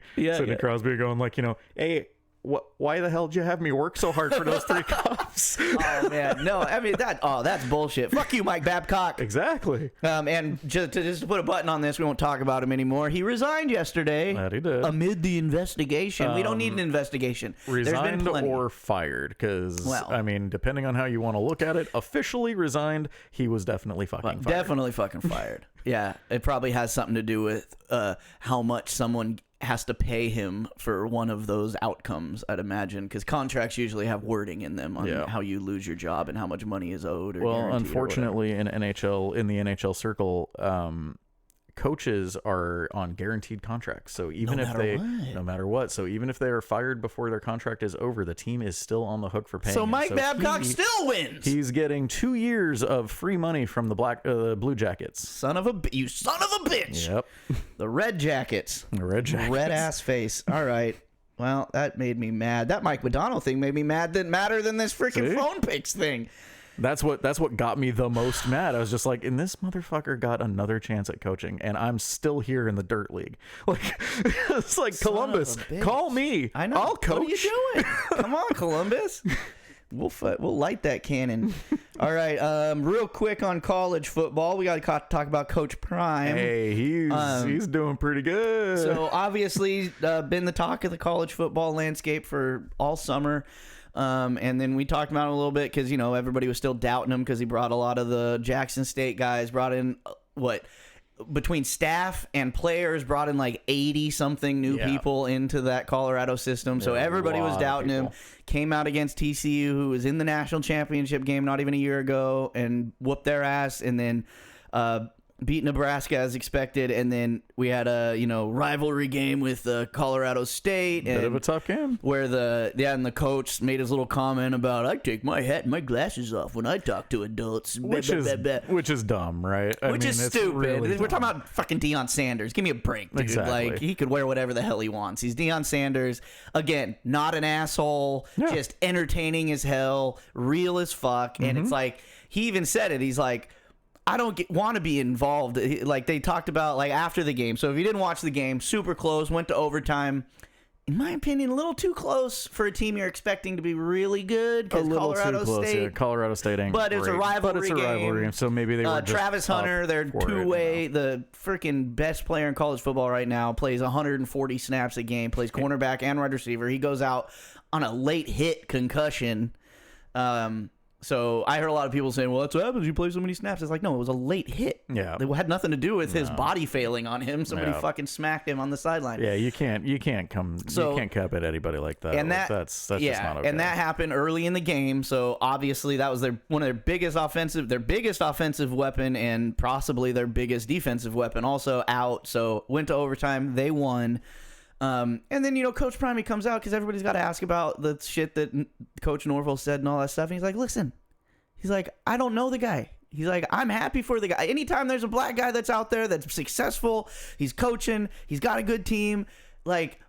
Crosby, going like, hey, why the hell did you have me work so hard for those 3 cups? Oh man, no, I mean that's bullshit. Fuck you, Mike Babcock. Exactly. And just to put a button on this, we won't talk about him anymore. He resigned yesterday. That he did. Amid the investigation. We don't need an investigation. Resigned or fired, because I mean, depending on how you want to look at it, officially resigned. He was definitely fucking fired. Definitely fucking fired. Yeah, it probably has something to do with how much someone has to pay him for one of those outcomes, I'd imagine, because contracts usually have wording in them on how you lose your job and how much money is owed. Or unfortunately, in the NHL circle, coaches are on guaranteed contracts. So even No if matter they, what. no matter what, so even if they are fired before their contract is over, the team is still on the hook for paying. So him. Mike Babcock still wins. He's getting 2 years of free money from the Blue Jackets. You son of a bitch. Yep. The Red Jackets. The Red Jackets. Red ass face. All right. Well, that made me mad. That Mike Madonna thing made me madder than this freaking phone picks thing. That's what got me the most mad. I was just like, and this motherfucker got another chance at coaching, and I'm still here in the dirt league. Like, it's like, Son Columbus, of a bitch. call me. I know. I'll coach. What are you doing? Come on, Columbus. We'll light that cannon. All right. Real quick on college football, we got to talk about Coach Prime. Hey, he's doing pretty good. So obviously, been the talk of the college football landscape for all summer. And then we talked about it a little bit because, everybody was still doubting him because he brought a lot of the Jackson State guys, brought in between staff and players, brought in like 80 something new people into that Colorado system. So everybody was doubting him. Came out against TCU, who was in the national championship game not even a year ago, and whooped their ass, and then beat Nebraska as expected, and then we had a rivalry game with Colorado State, Bit of a tough game where the coach made his little comment about, I take my hat and my glasses off when I talk to adults, which is dumb, right? Which is stupid. Really We're talking about fucking Deion Sanders. Give me a break, dude. Exactly. Like, he could wear whatever the hell he wants. He's Deion Sanders. Again, not an asshole, just entertaining as hell, real as fuck. And it's like, he even said it. He's like, I don't want to be involved. Like, they talked about, like, after the game. So if you didn't watch the game, super close, went to overtime. In my opinion, a little too close for a team you're expecting to be really good. A little Colorado too close. State, Yeah, Colorado State ain't but it's a great, rivalry but it's a rivalry game. So maybe they were just Travis Hunter, their two-way, the freaking best player in college football right now, plays 140 snaps a game, plays cornerback and wide receiver. He goes out on a late hit concussion. So I heard a lot of people saying, well, that's what happens. You play so many snaps. It's like, no, it was a late hit. Yeah. It had nothing to do with his body failing on him. Somebody Yeah. fucking smacked him on the sideline. Yeah, you can't cap at anybody like that. And like, that's just not okay. And that happened early in the game. So obviously that was one of their biggest offensive weapon, and possibly their biggest defensive weapon also out. So went to overtime. They won. And then, Coach Prime, he comes out because everybody's got to ask about the shit that Coach Norville said and all that stuff. And he's like, listen, I don't know the guy. He's like, I'm happy for the guy. Anytime there's a black guy that's out there that's successful, he's coaching, he's got a good team, like,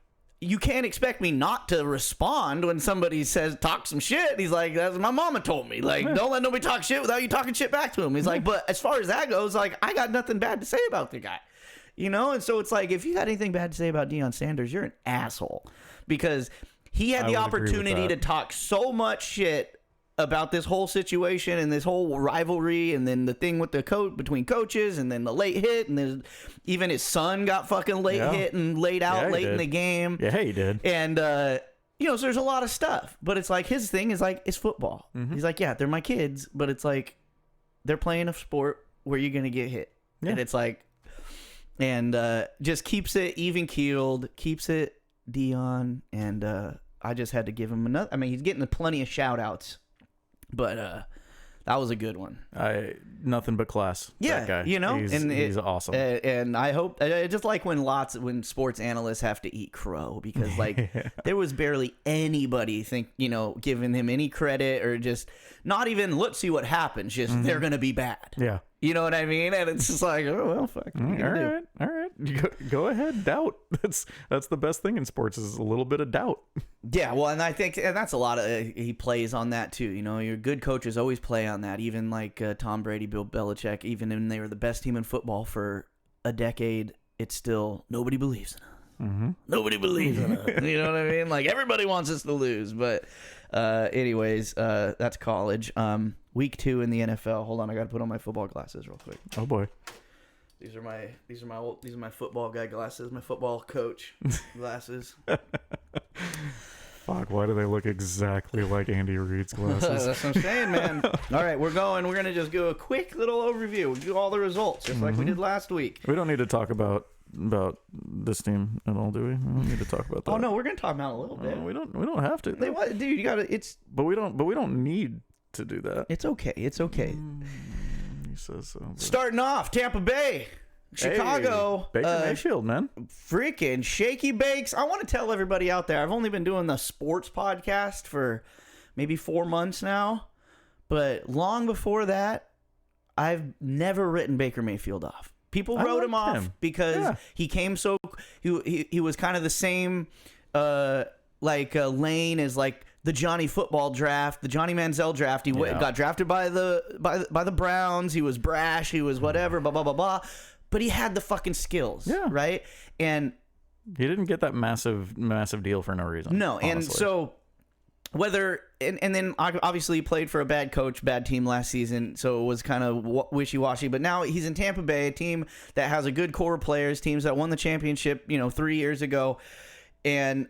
you can't expect me not to respond when somebody talk some shit. He's like, that's what my mama told me. Like, don't let nobody talk shit without you talking shit back to him. He's like, but as far as that goes, like, I got nothing bad to say about the guy. And so it's like, if you got anything bad to say about Deion Sanders, you're an asshole, because he had the opportunity to talk so much shit about this whole situation and this whole rivalry, and then the thing with the between coaches, and then the late hit, and even his son got fucking late hit and laid out late in the game. Yeah, he did. And so there's a lot of stuff, but it's like, his thing is like, it's football. He's like, yeah, they're my kids, but it's like, they're playing a sport where you're gonna get hit, and it's like. And just keeps it even keeled, keeps it Deion, and I just had to give him another. I mean, he's getting plenty of shout outs, but that was a good one. Nothing but class. Yeah, that guy. He's awesome. And I hope, just like when sports analysts have to eat crow, because like there was barely anybody giving him any credit, or just not even, let's see what happens. Just they're gonna be bad. Yeah. You know what I mean? And it's just like, oh, well, fuck. All right. Go ahead. Doubt. That's the best thing in sports, is a little bit of doubt. Yeah, well, and I think that's a lot of, he plays on that too. Your good coaches always play on that. Even like Tom Brady, Bill Belichick, even when they were the best team in football for a decade, it's still, nobody believes in us. Nobody believes in us. You know what I mean? Like, everybody wants us to lose. But anyways, that's college. Week 2 in the NFL. Hold on, I got to put on my football glasses real quick. Oh boy. These are my football guy glasses, my football coach glasses. Fuck, why do they look exactly like Andy Reid's glasses? That's what I'm saying, man. All right, we're going to just do a quick little overview. We'll do all the results, just like we did last week. We don't need to talk about this team at all, do we? We don't need to talk about that. Oh no, we're gonna talk about it a little bit. We don't have to. Dude, you gotta. But we don't need to do that. It's okay. He says so. Starting off, Tampa Bay Chicago. Hey, Baker Mayfield, man. Freaking shaky bakes. I want to tell everybody out there, I've only been doing the sports podcast for maybe 4 months now. But long before that, I've never written Baker Mayfield off. People wrote him off because he came so... He was kind of the same lane as like the Johnny Football draft, the Johnny Manziel draft. He got drafted by the Browns. He was brash. He was whatever, blah, blah, blah, blah. But he had the fucking skills, right? And he didn't get that massive deal for no reason. No, honestly. and so... And then obviously he played for a bad coach, bad team last season, so it was kind of wishy-washy. But now he's in Tampa Bay, a team that has a good core of players, teams that won the championship, 3 years ago, and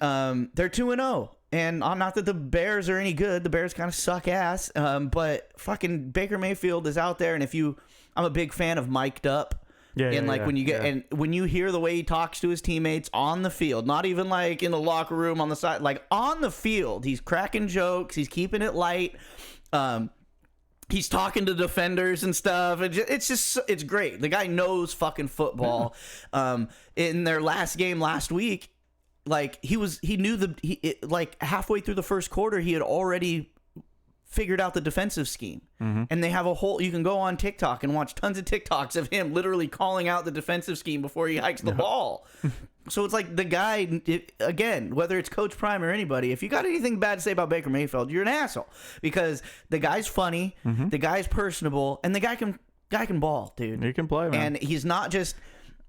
they're 2-0. And not that the Bears are any good, the Bears kind of suck ass, but fucking Baker Mayfield is out there, and I'm a big fan of mic'd up. When you get and when you hear the way he talks to his teammates on the field, not even like in the locker room on the side, like on the field, he's cracking jokes, he's keeping it light, he's talking to defenders and stuff. It's great. The guy knows fucking football. In their last game last week, like like halfway through the first quarter, he had already figured out the defensive scheme. And they have you can go on TikTok and watch tons of TikToks of him literally calling out the defensive scheme before he hikes the ball. So it's like the guy, again, whether it's Coach Prime or anybody, if you got anything bad to say about Baker Mayfield, you're an asshole, because the guy's funny, the guy's personable, and the guy can ball, dude. He can play, man. And he's not just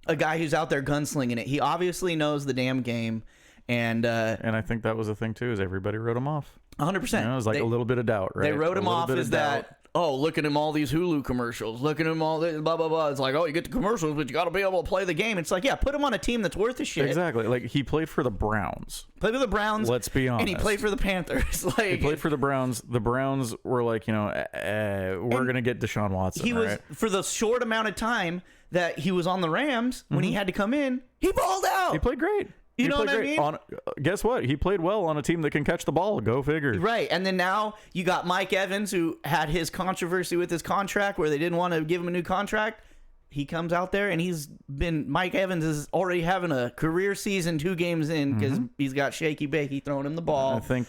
a guy who's out there gunslinging it. He obviously knows the damn game. And I think that was the thing too, is everybody wrote him off. 100%. It was like a little bit of doubt, right? They wrote him off as that, look at him, all these Hulu commercials. Look at him, all this, blah, blah, blah. It's like, you get the commercials, but you got to be able to play the game. It's like, put him on a team that's worth a shit. Exactly. Like, he played for the Browns. Played for the Browns. Let's be honest. And he played for the Panthers. He played for the Browns. The Browns were like, we're going to get Deshaun Watson. He was, for the short amount of time that he was on the Rams, when he had to come in, he balled out. He played great. You know what I mean? Guess what? He played well on a team that can catch the ball. Go figure. Right. And then now you got Mike Evans, who had his controversy with his contract where they didn't want to give him a new contract. He comes out there and Mike Evans is already having a career season 2 games in because he's got shaky bakey throwing him the ball. I think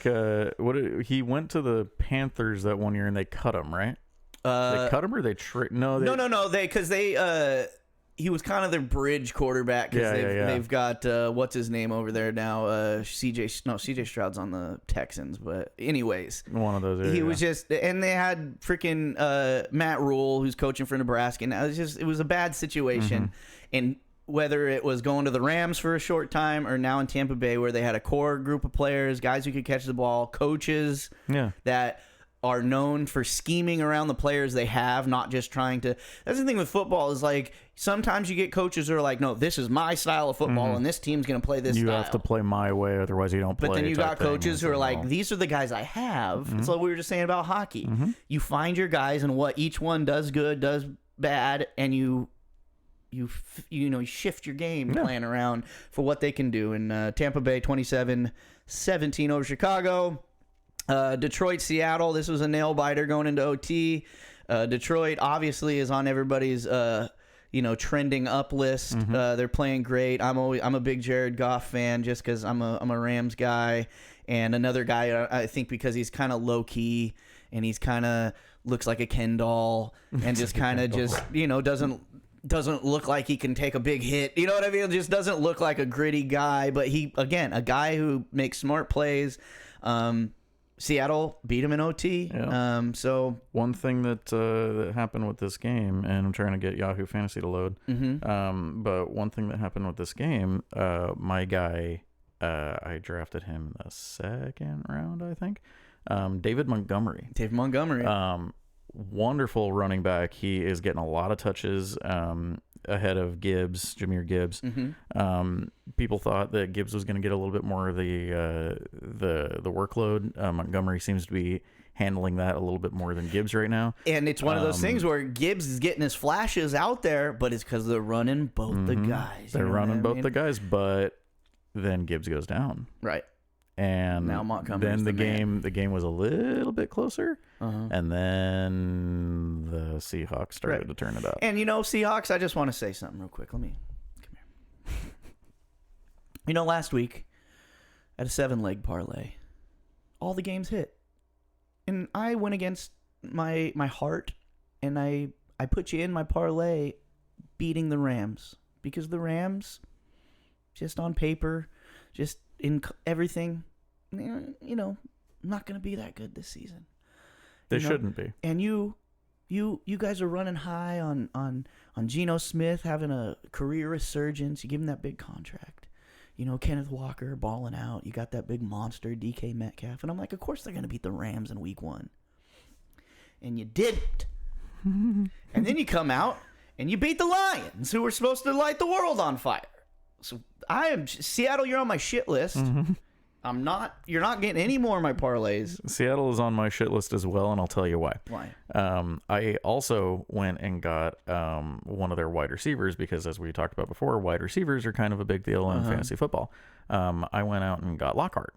he went to the Panthers that one year and they cut him, right? They cut him or they No, he was kind of their bridge quarterback because they've got what's his name over there now, CJ Stroud's on the Texans, but anyways, one of those. He was just, and they had freaking Matt Rule, who's coaching for Nebraska, and it was a bad situation, and whether it was going to the Rams for a short time or now in Tampa Bay where they had a core group of players, guys who could catch the ball, coaches that are known for scheming around the players they have, not just trying to... That's the thing with football is, like, sometimes you get coaches who are like, no, this is my style of football, and this team's going to play this style. You have to play my way, otherwise you don't play. But then you got coaches who are like, these are the guys I have. It's like we were just saying about hockey. You find your guys and what each one does good, does bad, and you shift your game plan around for what they can do. And Tampa Bay 27-17 over Chicago. Detroit, Seattle, this was a nail biter going into OT. Detroit obviously is on everybody's trending up list. They're playing great. I'm a big Jared Goff fan just because I'm a Rams guy, and another guy I think because he's kind of low key and he's kind of looks like a Ken doll and just kind of doesn't look like he can take a big hit. You know what I mean? Just doesn't look like a gritty guy, but he, again, a guy who makes smart plays. Seattle beat him in OT. Yeah. So one thing that happened with this game, and I'm trying to get Yahoo Fantasy to load. But one thing that happened with this game, my guy, I drafted him in the 2nd round, I think. David Montgomery. Wonderful running back. He is getting a lot of touches. Ahead of Jahmyr Gibbs. People thought that Gibbs was going to get a little bit more of the workload. Montgomery seems to be handling that a little bit more than Gibbs right now. And it's one of those things where Gibbs is getting his flashes out there, but it's because they're running both the guys. They're running both the guys, but then Gibbs goes down. Right. And now Montgomery's then the the game was a little bit closer, and then the Seahawks started to turn it up. And Seahawks, I just want to say something real quick. Let me come here. Last week at a 7-leg parlay, all the games hit, and I went against my heart, and I put you in my parlay, beating the Rams, because the Rams, just on paper, just in everything, not going to be that good this season. They shouldn't be. And you guys are running high on Geno Smith having a career resurgence. You give him that big contract. Kenneth Walker balling out. You got that big monster DK Metcalf. And I'm like, of course they're going to beat the Rams in week 1. And you didn't. And then you come out and you beat the Lions, who were supposed to light the world on fire. So Seattle, you're on my shit list. You're not getting any more of my parlays. Seattle is on my shit list as well, and I'll tell you why. Why? I also went and got one of their wide receivers, because as we talked about before, wide receivers are kind of a big deal in fantasy football. I went out and got Lockett,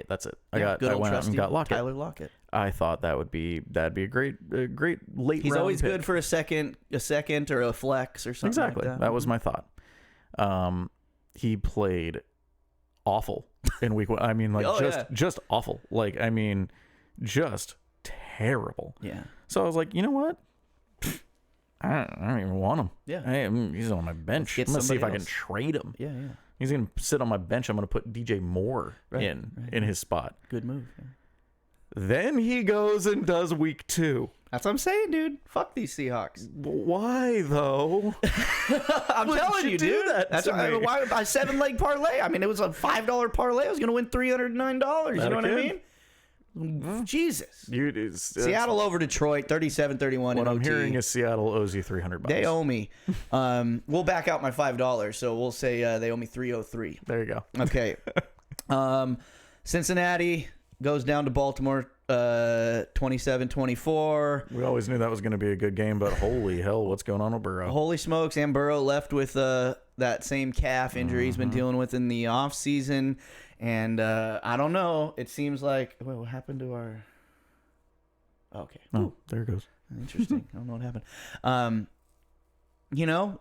that's it. I went out and got Lockett. Tyler Lockett. I thought that'd be a great late. He's round always pick. good for a second or a flex or something. Exactly. Like That was my thought. He played awful in week 1. I mean, just awful. Just terrible. Yeah. So I was like, you know what? I don't even want him. Yeah. He's on my bench. I'm gonna see if I can trade him. Yeah. He's gonna sit on my bench. I'm gonna put DJ Moore in his spot. Good move. Yeah. Then he goes and does week 2. That's what I'm saying, dude. Fuck these Seahawks. Why though? I'm telling you, dude. That's why a 7-leg parlay. I mean, it was a $5 parlay. I was gonna win $309. You know what I mean? Jesus. Seattle over Detroit, 37-31. What I'm hearing is Seattle owes you $300. They owe me. We'll back out my $5, so we'll say they owe me $303. There you go. Okay. Cincinnati goes down to Baltimore, 27-24. We always knew that was going to be a good game, but holy hell, what's going on with Burrow? Holy smokes, and Burrow left with that same calf injury he's been dealing with in the offseason. And I don't know. It seems like... Wait, what happened to our... Okay. Oh, there it goes. Interesting. I don't know what happened.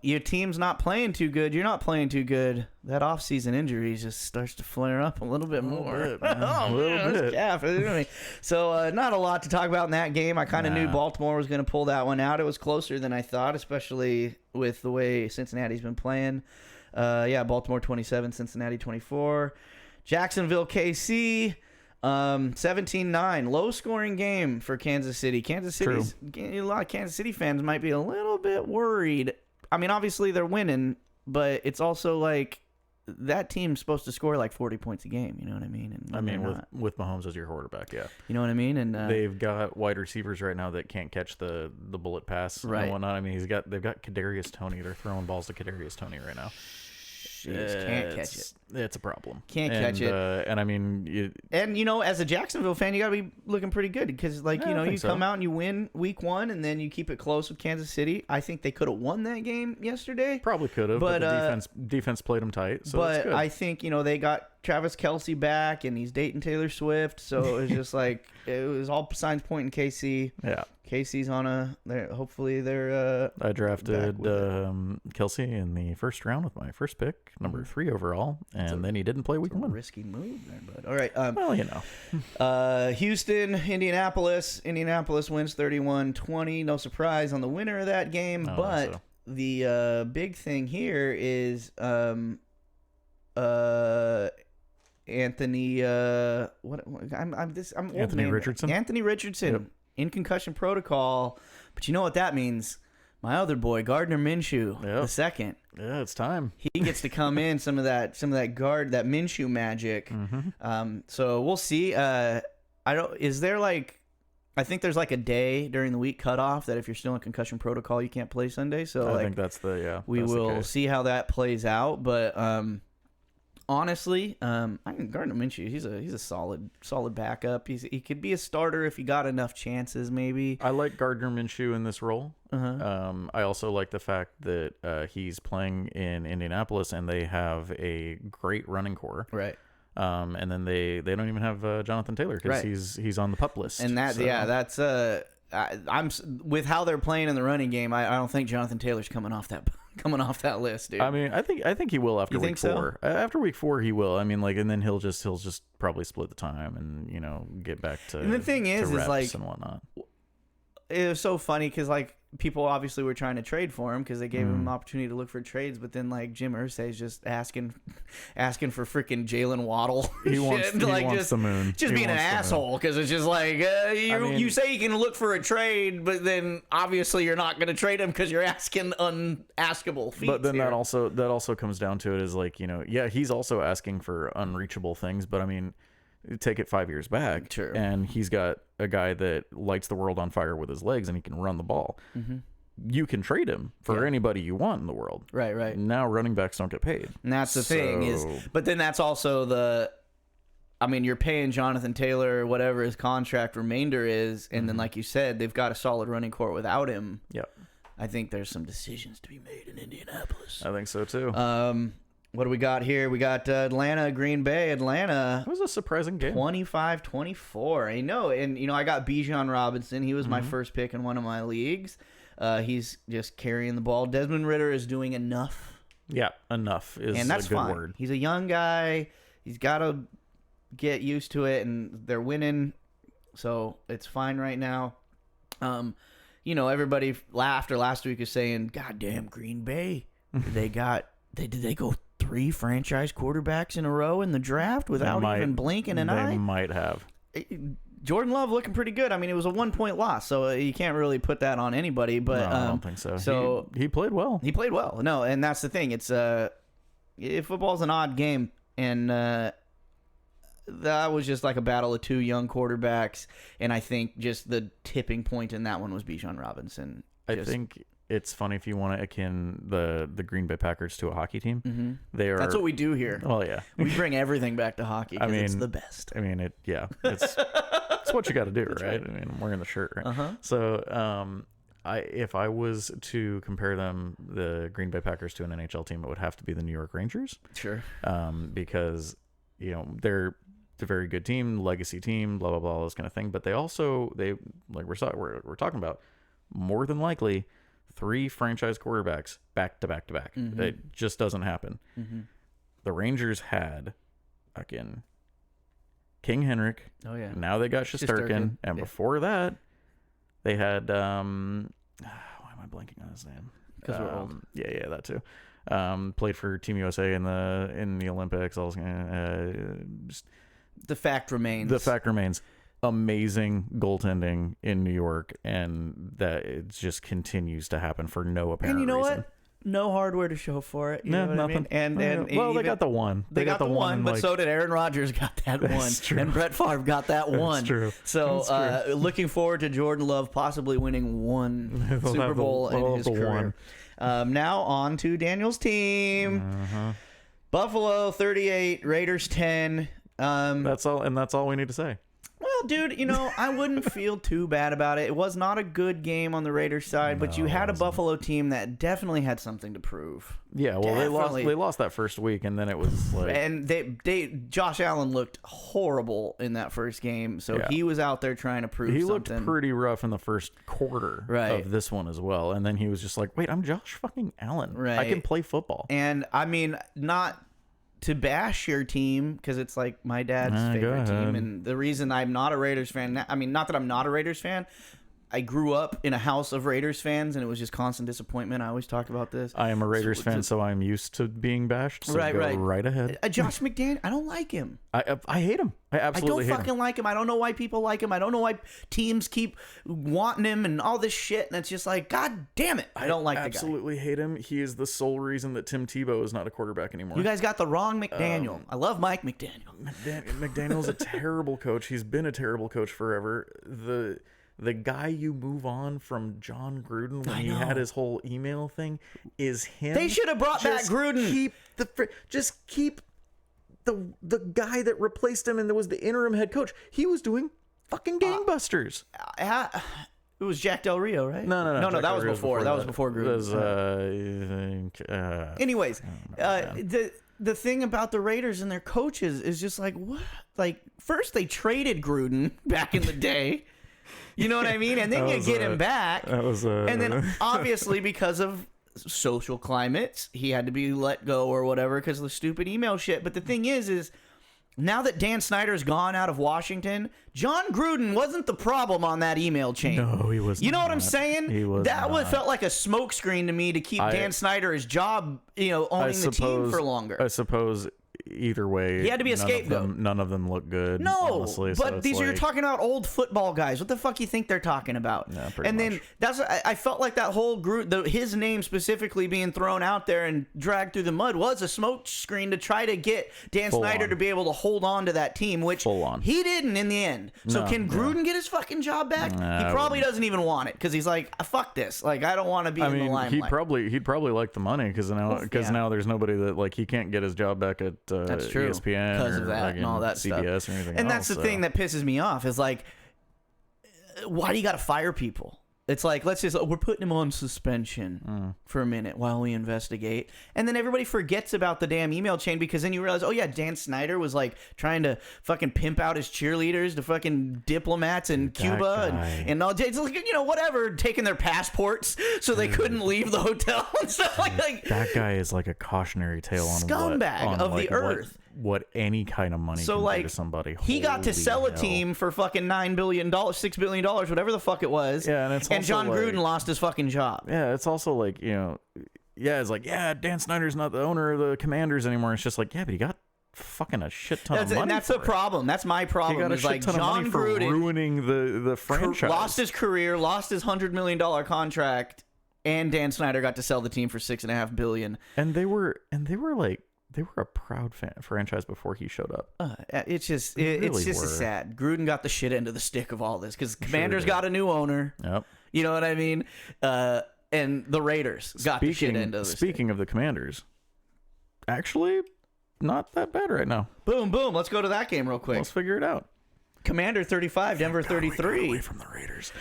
Your team's not playing too good. You're not playing too good. That off-season injury just starts to flare up a little bit more. A little bit. Calf. So not a lot to talk about in that game. I kind of knew Baltimore was going to pull that one out. It was closer than I thought, especially with the way Cincinnati's been playing. Baltimore 27, Cincinnati 24. Jacksonville, KC, 17-9. Low-scoring game for Kansas City. A lot of Kansas City fans might be a little bit worried. I mean, obviously they're winning, but it's also like that team's supposed to score like 40 points a game. You know what I mean? And with Mahomes as your quarterback, yeah. You know what I mean? And they've got wide receivers right now that can't catch the bullet pass and whatnot. I mean, they've got Kadarius Toney. They're throwing balls to Kadarius Toney right now. Can't catch it. It's a problem. Can't catch it. And I mean, as a Jacksonville fan, you got to be looking pretty good because, you come out and you win week 1 and then you keep it close with Kansas City. I think they could have won that game yesterday. Probably could have, but the defense played them tight. So that's good. I think they got Travis Kelce back and he's dating Taylor Swift, so it was just like it was all signs pointing KC. Yeah. Casey's on hopefully they're I drafted Kelce in the first round with my first pick, number 3 overall, and then he didn't play week 1. Risky move there, bud. All right. Houston, Indianapolis. Indianapolis wins 31-20. No surprise on the winner of that game, the big thing here is Anthony Richardson. Anthony Richardson. Yep. In concussion protocol, but you know what that means? My other boy, Gardner Minshew, the second. Yeah, it's time. He gets to come in some of that Minshew magic. So we'll see. I think there's like a day during the week cutoff that if you're still in concussion protocol, you can't play Sunday. So I think that's we will see how that plays out, but honestly, I think Gardner Minshew, he's a solid backup. He could be a starter if he got enough chances, maybe. I like Gardner Minshew in this role. I also like the fact that he's playing in Indianapolis and they have a great running core. Right. And then they don't even have Jonathan Taylor because he's on the PUP list. And that's I'm with how they're playing in the running game. I don't think Jonathan Taylor's coming off that list, dude. I mean, I think he will after week 4. So? After week 4, he will. I mean, like, and then he'll just probably split the time and get back to. And the thing is like and whatnot. It was so funny because like people obviously were trying to trade for him because they gave him an opportunity to look for trades, but then like Jim Irsay's just asking for freaking Jalen Waddle. He wants the moon. Just being an asshole because it's just like you say you can look for a trade, but then obviously you're not going to trade him because you're asking unaskable feats. But then that also comes down to it is like he's also asking for unreachable things, but I mean. Take it 5 years back, sure. And he's got a guy that lights the world on fire with his legs, and he can run the ball. Mm-hmm. You can trade him for anybody you want in the world. Right. Now running backs don't get paid. And that's the thing is, but then that's also you're paying Jonathan Taylor whatever his contract remainder is, and then like you said, they've got a solid running court without him. Yep. I think there's some decisions to be made in Indianapolis. I think so too. What do we got here? We got Atlanta, Green Bay. Atlanta. It was a surprising game. 25-24. I know. And, I got Bijan Robinson. He was my first pick in one of my leagues. He's just carrying the ball. Desmond Ridder is doing enough. Yeah, enough is and that's a good fine. word. He's a young guy. He's got to get used to it, and they're winning. So it's fine right now. Everybody after last week is saying, God damn, Green Bay. Did they go 3 franchise quarterbacks in a row in the draft without even blinking an eye? They might have. Jordan Love looking pretty good. I mean, it was a 1-point loss, so you can't really put that on anybody. But no, I don't think so. So he played well. He played well. No, and that's the thing. It's football's an odd game, and that was just like a battle of 2 young quarterbacks. And I think just the tipping point in that one was Bijan Robinson. I think. It's funny if you want to akin the Green Bay Packers to a hockey team. Mm-hmm. That's what we do here. Well, yeah. We bring everything back to hockey because it's the best. I mean, it's what you got to do, right? I mean, I'm wearing the shirt, right? Uh-huh. So, if I was to compare the Green Bay Packers to an NHL team, it would have to be the New York Rangers. Sure. Because, they're a very good team, legacy team, blah, blah, blah, all this kind of thing. But we're talking about more than likely 3 franchise quarterbacks back to back to back. Mm-hmm. It just doesn't happen. Mm-hmm. The Rangers had King Henrik. Oh yeah. Now they got Shesterkin, and before that, they had why am I blanking on his name? Because we're old. Yeah, that too. Played for Team USA in the Olympics. Just the fact remains. Amazing goaltending in New York, and that it just continues to happen for no apparent reason. And you know what? No hardware to show for it. You know what nothing. I mean? And they got the one. They got the one, but so did Aaron Rodgers got that one, true. and Brett Favre got that one. That's true. So looking forward to Jordan Love possibly winning one Super Bowl in his career. Now on to Daniel's team. Uh-huh. Buffalo 38, Raiders 10. That's all we need to say. Well, dude, I wouldn't feel too bad about it. It was not a good game on the Raiders side, but you had a Buffalo team that definitely had something to prove. Yeah, well, they lost that first week, and then it was like... And Josh Allen looked horrible in that first game, so he was out there trying to prove something. He looked pretty rough in the first quarter of this one as well, and then he was just like, wait, I'm Josh fucking Allen. Right. I can play football. And, I mean, not... to bash your team, because it's like my dad's favorite team, and the reason I'm not a Raiders fan, not that I'm not a Raiders fan, I grew up in a house of Raiders fans, and it was just constant disappointment. I always talk about this. I am a Raiders fan, so I'm used to being bashed. So go right ahead. Josh McDaniels, I don't like him. I hate him. I absolutely hate him. I don't fucking like him. I don't know why people like him. I don't know why teams keep wanting him and all this shit. And it's just like, God damn it. I don't like the guy. I absolutely hate him. He is the sole reason that Tim Tebow is not a quarterback anymore. You guys got the wrong McDaniel. I love Mike McDaniel. McDaniel's a terrible coach. He's been a terrible coach forever. The guy you move on from John Gruden when he had his whole email thing is him. They should have brought back Gruden. Keep the guy that replaced him and was the interim head coach. He was doing fucking gangbusters. It was Jack Del Rio, right? No. That was before. That was before Gruden. Anyways, the thing about the Raiders and their coaches is just like, what? Like, first they traded Gruden back in the day. You know what I mean? And then you get him back. And then obviously because of social climates, he had to be let go or whatever because of the stupid email shit. But the thing is now that Dan Snyder's gone out of Washington, John Gruden wasn't the problem on that email chain. No, he was. You know what I'm saying? He was. Felt like a smokescreen to me to keep Dan Snyder his job, owning the team for longer. I suppose either way, he had to be a scapegoat. None of them look good. No, honestly, but you're talking about old football guys. What the fuck you think they're talking about? Yeah, and much. Then I felt like that whole group, his name specifically being thrown out there and dragged through the mud was a smoke screen to try to get Dan Snyder to be able to hold on to that team, which he didn't in the end. So can Gruden get his fucking job back? He probably doesn't even want it because he's like, fuck this. Like, I don't want to be in the limelight. He'd probably like the money because now there's nobody that like he can't get his job back at That's true. ESPN because of that and all that CBS stuff. Or anything and else, that's the thing that pisses me off is like, why do you got to fire people? It's like, we're putting him on suspension for a minute while we investigate. And then everybody forgets about the damn email chain because then you realize, oh yeah, Dan Snyder was like trying to fucking pimp out his cheerleaders to fucking diplomats in Cuba and all, it's like, whatever, taking their passports so they couldn't leave the hotel and stuff like that guy is like a cautionary tale on scumbag of the earth. What any kind of money can do to somebody. He got to sell a team for fucking $9 billion, $6 billion, whatever the fuck it was. Yeah, and John Gruden lost his fucking job. Yeah, it's also like, it's like, Dan Snyder's not the owner of the Commanders anymore. It's just like, yeah, but he got fucking a shit ton of money. And that's the problem. That's my problem. He got a shit ton of money for ruining the franchise. Lost his career, lost his $100 million contract, and Dan Snyder got to sell the team for $6.5 billion. And they were a proud franchise before he showed up. It's just sad. Gruden got the shit end of the stick of all this because Commanders got a new owner. Yep. You know what I mean? And the Raiders got the shit end of the stick. Speaking of the Commanders, actually, not that bad right now. Boom, boom. Let's go to that game real quick. Let's figure it out. Commander 35, Denver 33. Away from the Raiders.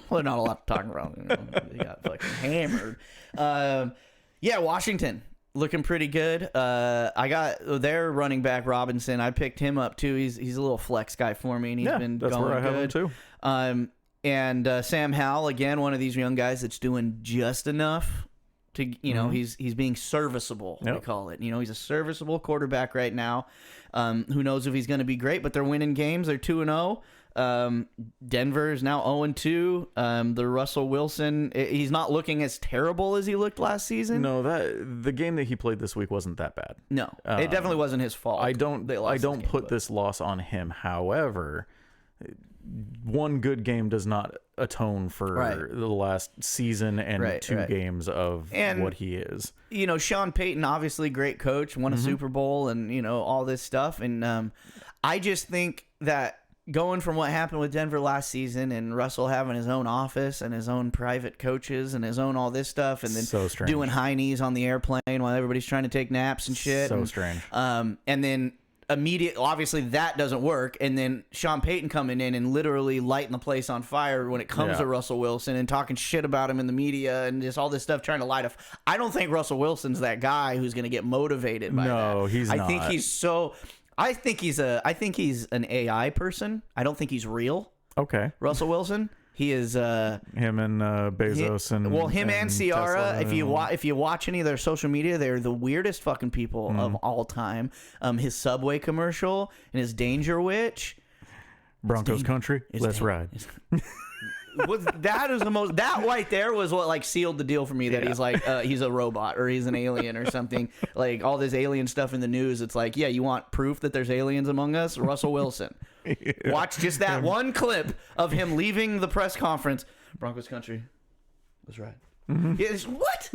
Well, not a lot to talk about. They got fucking hammered. Yeah, Washington. Looking pretty good. I got their running back Robinson. I picked him up too. He's a little flex guy for me, and he's been that's going where I have good. him too. And Sam Howell again, one of these young guys that's doing just enough to he's being serviceable. We call it. He's a serviceable quarterback right now. Who knows if he's going to be great? But they're winning games. They're 2-0. Denver is now 0-2. The Russell Wilson, he's not looking as terrible as he looked last season. No, the game that he played this week wasn't that bad. No, it definitely wasn't his fault. I don't put this loss on him. However, one good game does not atone for the last season and two games of what he is. Sean Payton, obviously great coach, won a Super Bowl and all this stuff. And I just think that going from what happened with Denver last season and Russell having his own office and his own private coaches and his own all this stuff and then doing high knees on the airplane while everybody's trying to take naps and shit. Strange. And then obviously that doesn't work. And then Sean Payton coming in and literally lighting the place on fire when it comes to Russell Wilson and talking shit about him in the media and just all this stuff trying to light up. I don't think Russell Wilson's that guy who's going to get motivated by that. No, he's not. I think he's an AI person. I don't think he's real. Okay. Russell Wilson. He is him and Bezos him and Ciara. Tesla. If you watch any of their social media, they're the weirdest fucking people of all time. His Subway commercial and his Danger Witch. Broncos country. Let's ride. That right there was what like sealed the deal for me that he's like he's a robot or he's an alien or something. Like all this alien stuff in the news, it's like, yeah, you want proof that there's aliens among us? Russell Wilson. Watch just that one clip of him leaving the press conference. Broncos country. Let's ride. Yes, what?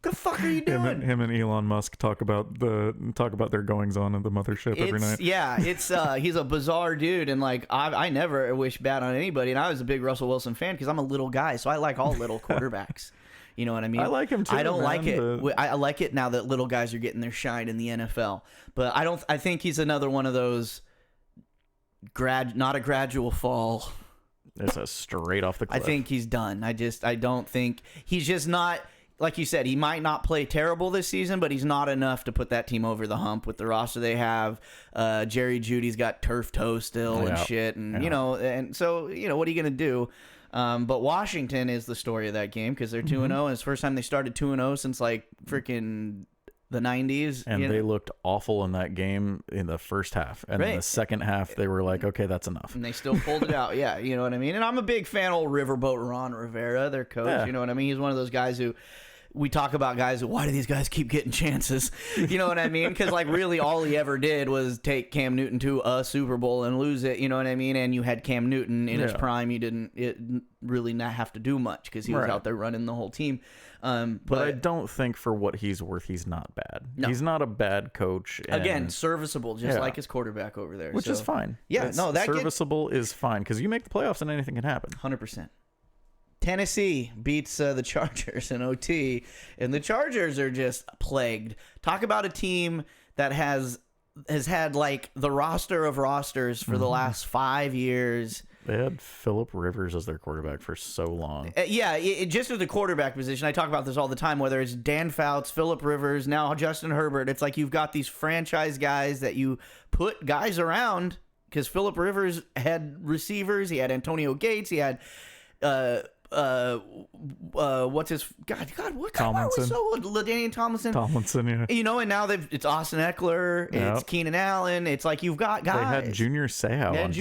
The fuck are you doing? Him and Elon Musk talk about their goings on at the mothership every night. Yeah, it's he's a bizarre dude, and like I never wish bad on anybody, and I was a big Russell Wilson fan because I'm a little guy, so I like all little quarterbacks. You know what I mean? I like him too. I don't like it. But I like it now that little guys are getting their shine in the NFL, but I don't. I think he's another one of those not a gradual fall. It's a straight off the cliff. I think he's done. I don't think he's just not. like you said, he might not play terrible this season, but he's not enough to put that team over the hump with the roster they have. Jerry Jeudy's got turf toe still and shit, and and so what are you gonna do? But Washington is the story of that game because they're 2-0, and it's the first time they started 2-0 since like freaking the 90s. And they looked awful in that game in the first half. And in the second half, they were like, okay, that's enough. And they still pulled it out. Yeah, you know what I mean? And I'm a big fan of old Riverboat Ron Rivera, their coach. You know what I mean? He's one of those guys who... We talk about guys, why do these guys keep getting chances? You know what I mean? Because, like, really all he ever did was take Cam Newton to a Super Bowl and lose it, you know what I mean? And you had Cam Newton in his prime. You didn't really not have to do much because he was out there running the whole team. But I don't think for what he's worth, he's not bad. No. He's not a bad coach. Again, serviceable, just like his quarterback over there. Which is fine. Yeah, that serviceable is fine because you make the playoffs and anything can happen. 100%. Tennessee beats the Chargers in OT, and the Chargers are just plagued. Talk about a team that has had like the roster of rosters for the last 5 years. They had Phillip Rivers as their quarterback for so long. Just at the quarterback position, I talk about this all the time, whether it's Dan Fouts, Phillip Rivers, now Justin Herbert. It's like you've got these franchise guys that you put guys around because Phillip Rivers had receivers. He had Antonio Gates. He had... what's his God? What Tomlinson? Was so LaDainian Tomlinson. Yeah. And now it's Austin Eckler, it's Keenan Allen. It's like you've got guys. They had Junior Seau on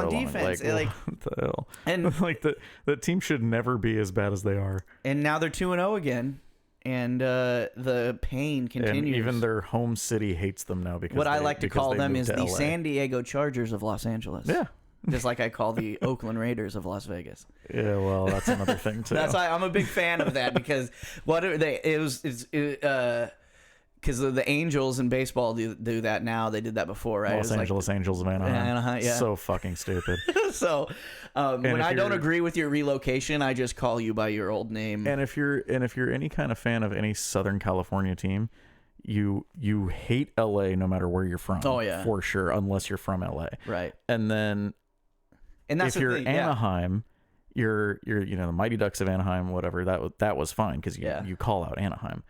defense. Like, what the hell? And like the team should never be as bad as they are. And now they're 2-0 again. And the pain continues. And even their home city hates them now because what I like to call them is the LA. San Diego Chargers of Los Angeles. Yeah. Just like I call the Oakland Raiders of Las Vegas. Yeah, well, that's another thing too. That's why I'm a big fan of that because because the Angels in baseball do that now. They did that before, right? Los Angeles Angels of Anaheim. Yeah. So fucking stupid. So when I don't agree with your relocation, I just call you by your old name. And if you're any kind of fan of any Southern California team, you hate LA no matter where you're from. Oh yeah, for sure, unless you're from LA, right? And then. And that's if you're Anaheim, you're the Mighty Ducks of Anaheim, whatever. That was fine because you call out Anaheim.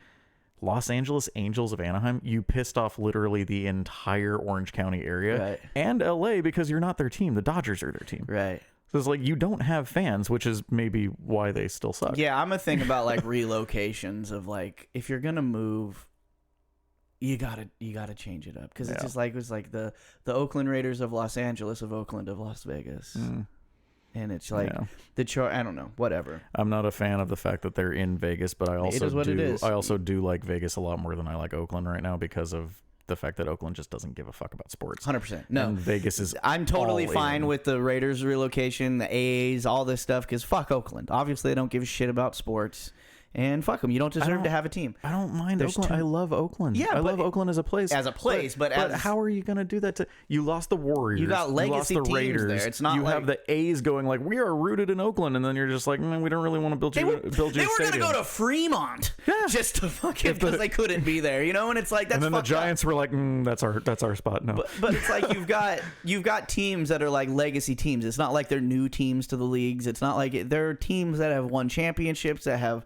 Los Angeles Angels of Anaheim, you pissed off literally the entire Orange County area and LA because you're not their team. The Dodgers are their team. Right. So it's like you don't have fans, which is maybe why they still suck. Yeah, I'm a thing about like relocations of like if you're gonna move. You gotta change it up because it's just like it was like the Oakland Raiders of Los Angeles of Oakland of Las Vegas, and it's like I don't know, whatever. I'm not a fan of the fact that they're in Vegas, but I also do like Vegas a lot more than I like Oakland right now because of the fact that Oakland just doesn't give a fuck about sports. 100%. No, and Vegas is. I'm totally fine with the Raiders relocation, the A's, all this stuff because fuck Oakland. Obviously, they don't give a shit about sports. And fuck them. You don't deserve to have a team. I don't mind Oakland. I love Oakland. Yeah, I love Oakland as a place. But how are you going to do that to... You lost the Warriors. You got legacy you lost the teams Raiders. there. It's not you have the A's going like, we are rooted in Oakland. And then you're just like, we don't really want to build you a stadium. They were going to go to Fremont just to fucking... Because they couldn't be there, you know? And it's like, that's And then the Giants were like, that's our spot. No. But it's like you've got teams that are like legacy teams. It's not like they're new teams to the leagues. It's not like... They're teams that have won championships, that have...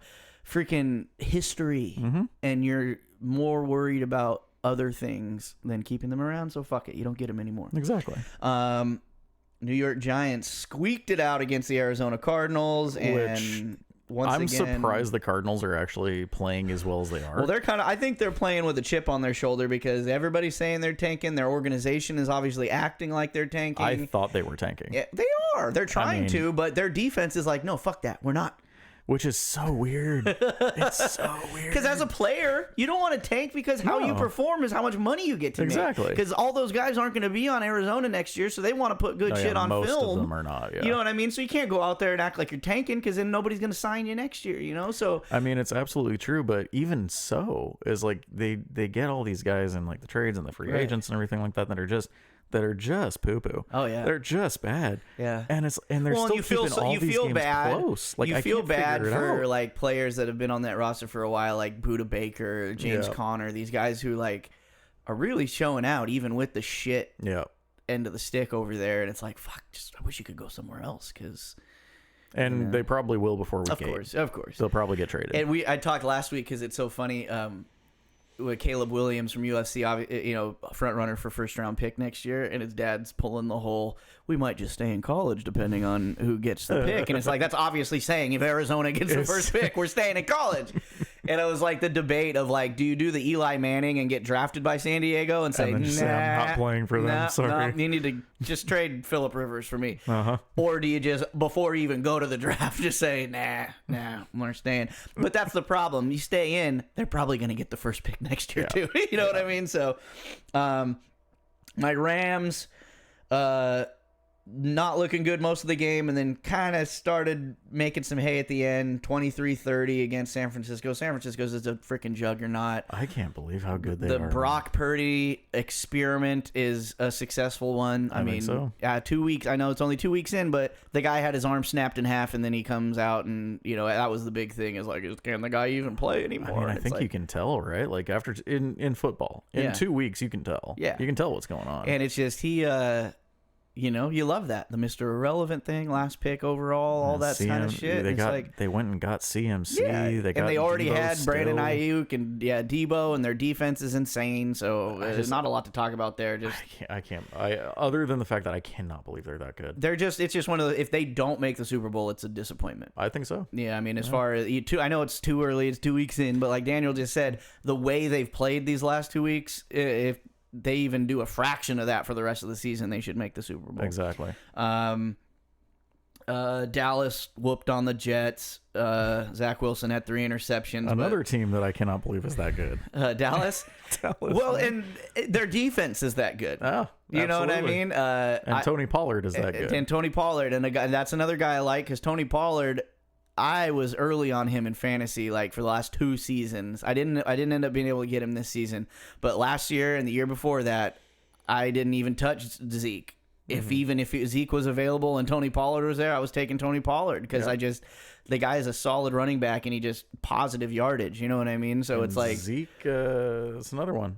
freaking history, and you're more worried about other things than keeping them around, so fuck it, you don't get them anymore. Exactly. New York Giants squeaked it out against the Arizona Cardinals, and I'm surprised the Cardinals are actually playing as well as they are. Well, I think they're playing with a chip on their shoulder because everybody's saying they're tanking. Their organization is obviously acting like they're tanking. I thought they were tanking. Yeah, they are. They're trying to, but their defense is like, no, fuck that, we're not. Which is so weird. It's so weird. Because as a player, you don't want to tank because how you perform is how much money you get to make. Exactly. Because all those guys aren't going to be on Arizona next year, so they want to put good shit on film. Most of them are not, You know what I mean? So you can't go out there and act like you're tanking because then nobody's going to sign you next year, you know? So I mean, it's absolutely true, but even so, is like they get all these guys in like the trades and the free agents and everything like that that are just poo poo. Oh yeah, they're just bad. Yeah, and they're still keeping all these games close. Like you feel bad for like players that have been on that roster for a while, like Budda Baker, James Conner, these guys who like are really showing out even with the shit end of the stick over there. And it's like, fuck, I wish you could go somewhere else because And they probably will before week 8. Of course. They'll probably get traded. And I talked last week because it's so funny. With Caleb Williams from UFC, front runner for first round pick next year, and his dad's pulling the whole, we might just stay in college depending on who gets the pick. And it's like, that's obviously saying if Arizona gets the first pick, we're staying in college. And it was like the debate of like, do you do the Eli Manning and get drafted by San Diego and say, I'm not playing for them. Sorry. You need to just trade Phillip Rivers for me. Uh-huh. Or do you just, before you even go to the draft, just say, nah, we're staying. But that's the problem. You stay in, they're probably going to get the first pick next year too. You know what I mean? So, my Rams, not looking good most of the game, and then kind of started making some hay at the end, 23-30 against San Francisco. San Francisco's is a freaking juggernaut. I can't believe how good they are. The Brock Purdy experiment is a successful one. I mean, so. 2 weeks. I know it's only 2 weeks in, but the guy had his arm snapped in half, and then he comes out, and that was the big thing. Is like, can the guy even play anymore? I think you can tell, right? Like after in football, in 2 weeks, you can tell. Yeah, you can tell what's going on. And it's just he. You love that. The Mr. Irrelevant thing, last pick overall, all that kind of shit. They went and got CMC. Yeah, they already Debo had still. Brandon Ayuk and Debo, and their defense is insane. So there's not a lot to talk about there. I can't. Other than the fact that I cannot believe they're that good. It's just one of the. If they don't make the Super Bowl, it's a disappointment. I think so. Yeah, I mean, as far as I know it's too early. It's 2 weeks in, but like Daniel just said, the way they've played these last 2 weeks, if they even do a fraction of that for the rest of the season, they should make the Super Bowl. Exactly. Dallas whooped on the Jets. Zach Wilson had 3 interceptions. Another team that I cannot believe is that good. Dallas? Well, and their defense is that good. Oh, you know what I mean? And Tony Pollard is that good. And Tony Pollard, and that's another guy I like, because Tony Pollard, I was early on him in fantasy, like for the last 2 seasons. I didn't end up being able to get him this season, but last year and the year before that, I didn't even touch Zeke. If Zeke was available and Tony Pollard was there, I was taking Tony Pollard because the guy is a solid running back and he just positive yardage. You know what I mean? So it's like Zeke. It's another one.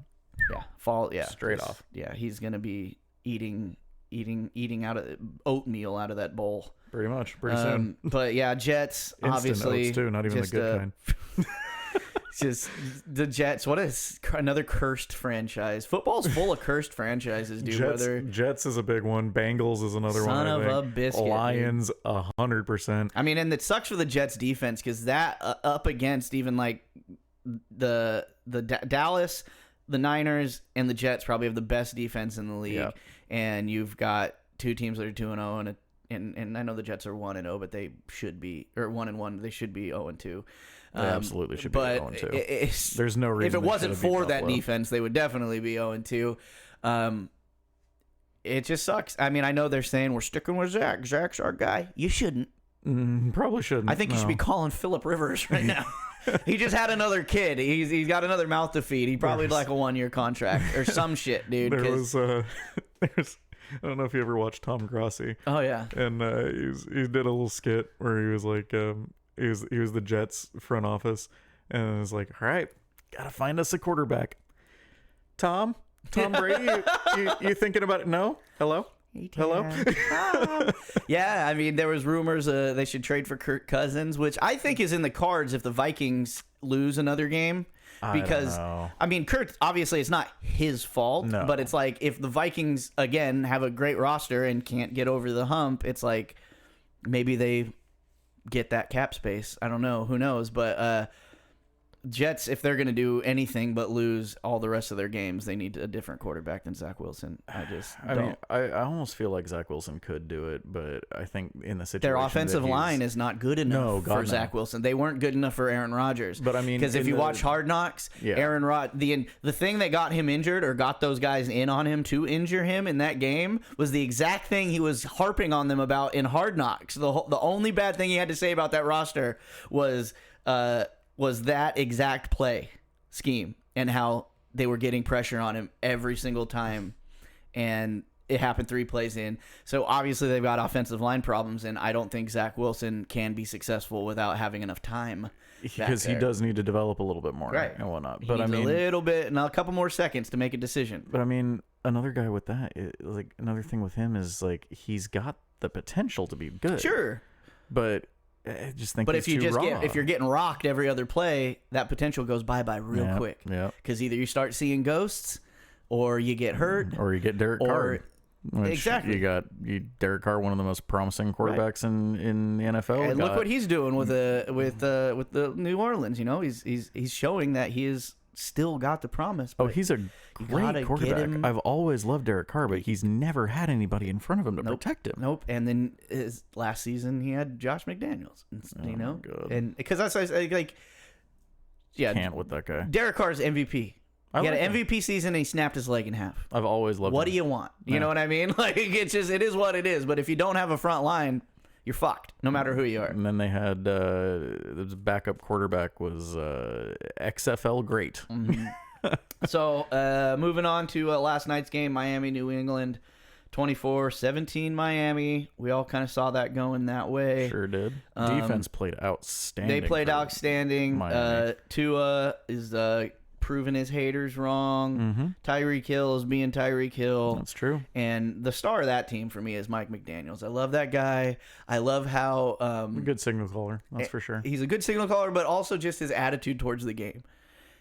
Yeah, straight off. Yeah, he's gonna be eating out of oatmeal out of that bowl. Pretty much, pretty soon. But yeah, Jets, Instant obviously. oats too, not even the good kind. Just the Jets. What is another cursed franchise? Football's full of cursed franchises, dude. Jets is a big one. Bengals is another one. Son of a biscuit. Lions, 100%. I mean, and it sucks for the Jets defense because that up against even like the Dallas, the Niners, and the Jets probably have the best defense in the league. Yep. And you've got 2 teams that are 2-0 and I know the Jets are 1-0, but they should be, or 1-1. They should be 0-2. They absolutely should be 0-2. There's no reason. If it wasn't for that defense, they would definitely be 0-2. It just sucks. I mean, I know they're saying we're sticking with Zach. Zach's our guy. You shouldn't. Probably shouldn't. I think you should be calling Phillip Rivers right now. He just had another kid. He's got another mouth to feed. He probably like a 1-year contract or some shit, dude. There's I don't know if you ever watched Tom Grossi. Oh yeah. And he did a little skit where he was like, he was the Jets front office, and it was like, all right, gotta find us a quarterback. Tom Brady, you thinking about it? No. Hello. Yeah, I mean, there was rumors they should trade for Kirk Cousins, which I think is in the cards if the Vikings lose another game. Because I mean, Kirk, obviously it's not his fault, but it's like if the Vikings again have a great roster and can't get over the hump, it's like maybe they get that cap space. I don't know, who knows, but Jets, if they're going to do anything but lose all the rest of their games, they need a different quarterback than Zach Wilson. I mean, I almost feel like Zach Wilson could do it, but I think in the situation their offensive line is not good enough for Zach Wilson. They weren't good enough for Aaron Rodgers. But I mean, because if you watch Hard Knocks, Aaron the thing that got him injured or got those guys in on him to injure him in that game was the exact thing he was harping on them about in Hard Knocks. The only bad thing he had to say about that roster was that exact play scheme and how they were getting pressure on him every single time. And it happened 3 plays in. So obviously they've got offensive line problems, and I don't think Zach Wilson can be successful without having enough time. Because he does need to develop a little bit more and whatnot. But I mean, a little bit and a couple more seconds to make a decision. But I mean, another guy with that, like another thing with him is like he's got the potential to be good. Sure. but I just think. But he's if you too just raw. if you're getting rocked every other play, that potential goes bye real quick. Yeah. Because either you start seeing ghosts, or you get hurt, or you get Derek Carr. Exactly. You got Derek Carr, one of the most promising quarterbacks in the NFL. And look what he's doing with the New Orleans. You know, he's showing that he is still got the promise. He's a great quarterback. I've always loved Derek Carr, but he's never had anybody in front of him to protect him. Nope. And then his last season, he had Josh McDaniels. You know, and because that's like, can't with that guy. Derek Carr's MVP. He had an MVP season and he snapped his leg in half. I've always loved him. What do you want? You know what I mean? Like, it is what it is. But if you don't have a front line, you're fucked, no matter who you are. And then they had the backup quarterback was XFL great. Mm-hmm. So moving on to last night's game, Miami, New England, 24-17 Miami. We all kind of saw that going that way. Sure did. Defense played outstanding. They played outstanding. Tua is proving his haters wrong. Mm-hmm. Tyreek Hill is being Tyreek Hill. That's true. And the star of that team for me is Mike McDaniels. I love that guy. I love how good signal caller. That's for sure. He's a good signal caller, but also just his attitude towards the game.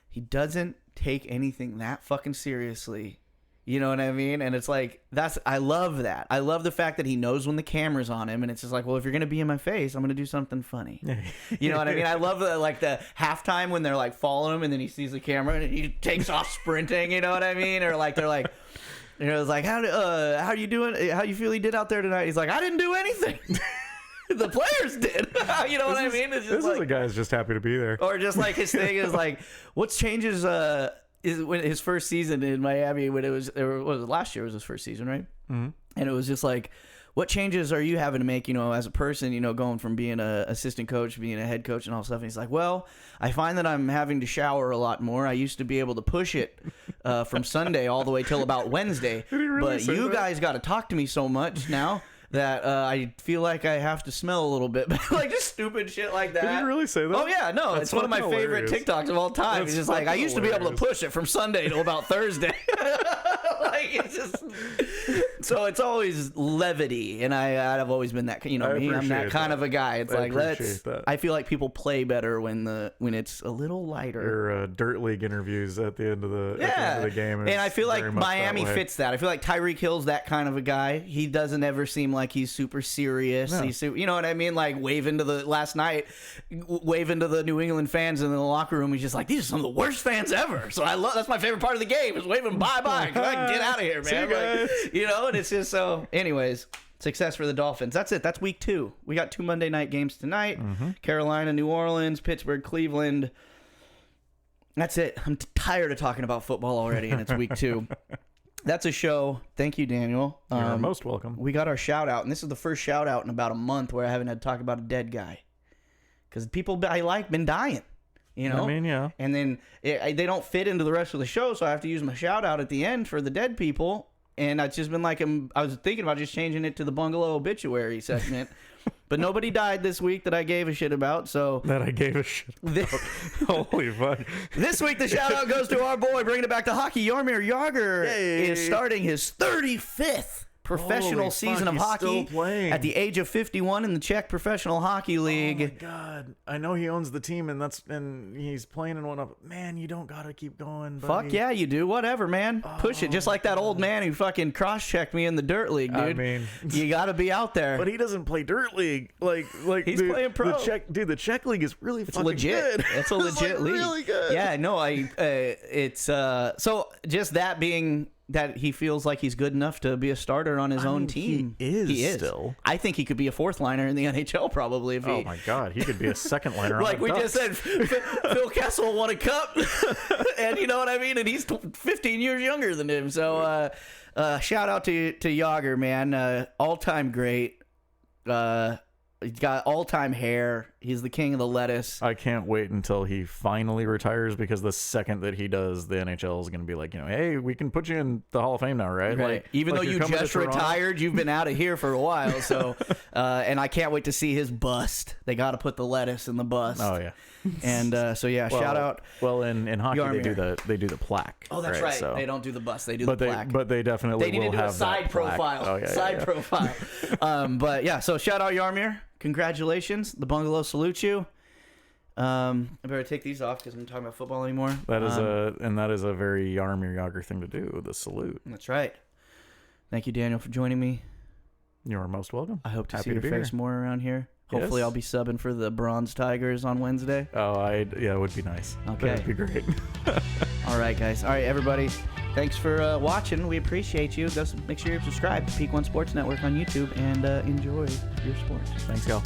He doesn't take anything that fucking seriously. You know what I mean? And it's like, I love that. I love the fact that he knows when the camera's on him, and it's just like, well, if you're going to be in my face, I'm going to do something funny. You know what I mean? I love the halftime when they're like following him and then he sees the camera and he takes off sprinting, you know what I mean? Or like, they're like, you know, it's like, how you doing? How you feel he did out there tonight? He's like, I didn't do anything. The players did. You know what I mean? It's just this is a guy who's just happy to be there. Or just like his thing is like, what changes is when his first season in Miami, when it was last year was his first season, right? Mm-hmm. And it was just like, what changes are you having to make, you know, as a person, you know, going from being a assistant coach, being a head coach and all stuff. And he's like, well, I find that I'm having to shower a lot more. I used to be able to push it from Sunday all the way till about Wednesday. Did he really but say you that? guys got to talk to me so much now that I feel like I have to smell a little bit. Like, just stupid shit like that. Did he really say that? Oh, yeah. No, That's it's one of my favorite hilarious. TikToks of all time. That's It's just like, I used to be able to hilarious. push it from Sunday till about Thursday. Like, it's just... So it's always levity, and I've always been that, you know me, I'm that kind of a guy. It's like, I feel like people play better when it's a little lighter. Your dirt league interviews at the end of the game. And I feel like very much Miami that way. fits that. I feel like Tyreek Hill's that kind of a guy. He doesn't ever seem like he's super serious. No. You know what I mean? Like waving to the New England fans in the locker room. He's just like, these are some of the worst fans ever. So that's my favorite part of the game is waving bye-bye. Get out of here, man. See you guys. Like, you know, and it's just so. Anyways, success for the Dolphins. That's it. That's week 2. We got 2 Monday night games tonight. Mm-hmm. Carolina, New Orleans, Pittsburgh, Cleveland. That's it. I'm tired of talking about football already, and it's week 2. That's a show. Thank you, Daniel. You're most welcome. We got our shout out, and this is the first shout out in about a month where I haven't had to talk about a dead guy. Because people I like been dying. You know? I mean, yeah. And then they don't fit into the rest of the show, so I have to use my shout out at the end for the dead people. And I've just been like, I was thinking about just changing it to the Bungalow obituary segment. But nobody died this week that I gave a shit about, so... That I gave a shit about. Holy fuck. This week, the shout-out goes to our boy, bringing it back to hockey. Jaromir Jagr is starting his 35th professional season of hockey at the age of 51 in the Czech Professional Hockey League. Oh, my God. I know he owns the team, and he's playing and whatnot, but, man, you don't got to keep going, buddy. Fuck yeah, you do. Whatever, man. Push it. Just like that old man who fucking cross-checked me in the Dirt League, dude. I mean... You got to be out there. But he doesn't play Dirt League. Like he's playing pro. The Czech League is really fucking legit. good. It's a legit league. Really good. Yeah, no, it's so just that being that he feels like he's good enough to be a starter on his own team. He is still. I think he could be a fourth liner in the NHL probably if he. Oh my God, he could be a second liner. Like on we the just Ducks. said, Phil Kessel won a cup, and you know what I mean. And he's 15 years younger than him. So shout out to Jagr, man, all time great. He's got all-time hair. He's the king of the lettuce. I can't wait until he finally retires, because the second that he does, the NHL is going to be like, hey, we can put you in the Hall of Fame now, right? Right. Like, Even though you're you coming to just Toronto. retired, you've been out of here for a while. So, and I can't wait to see his bust. They got to put the lettuce in the bust. Oh yeah. And shout out. Well, in hockey Yarmir. they do the plaque. Oh, that's right. So. They don't do the bust. They do the plaque. But they definitely They need will to do a have side that plaque. profile. Oh yeah. Side profile. But yeah, so shout out Jaromir. congratulations. The Bungalow salutes you. I better take these off because I'm talking about football anymore. That is a very Yarmir Yager thing to do, the salute. That's right. Thank you, Daniel, for joining me. You're most welcome. I hope to see your face more around here. Hopefully, I'll be subbing for the Bronze Tigers on Wednesday. Oh, it would be nice. Okay. That'd be great. All right, guys. All right, everybody. Thanks for watching. We appreciate you. Go make sure you're subscribed to Peak One Sports Network on YouTube and enjoy your sports. Thanks, y'all.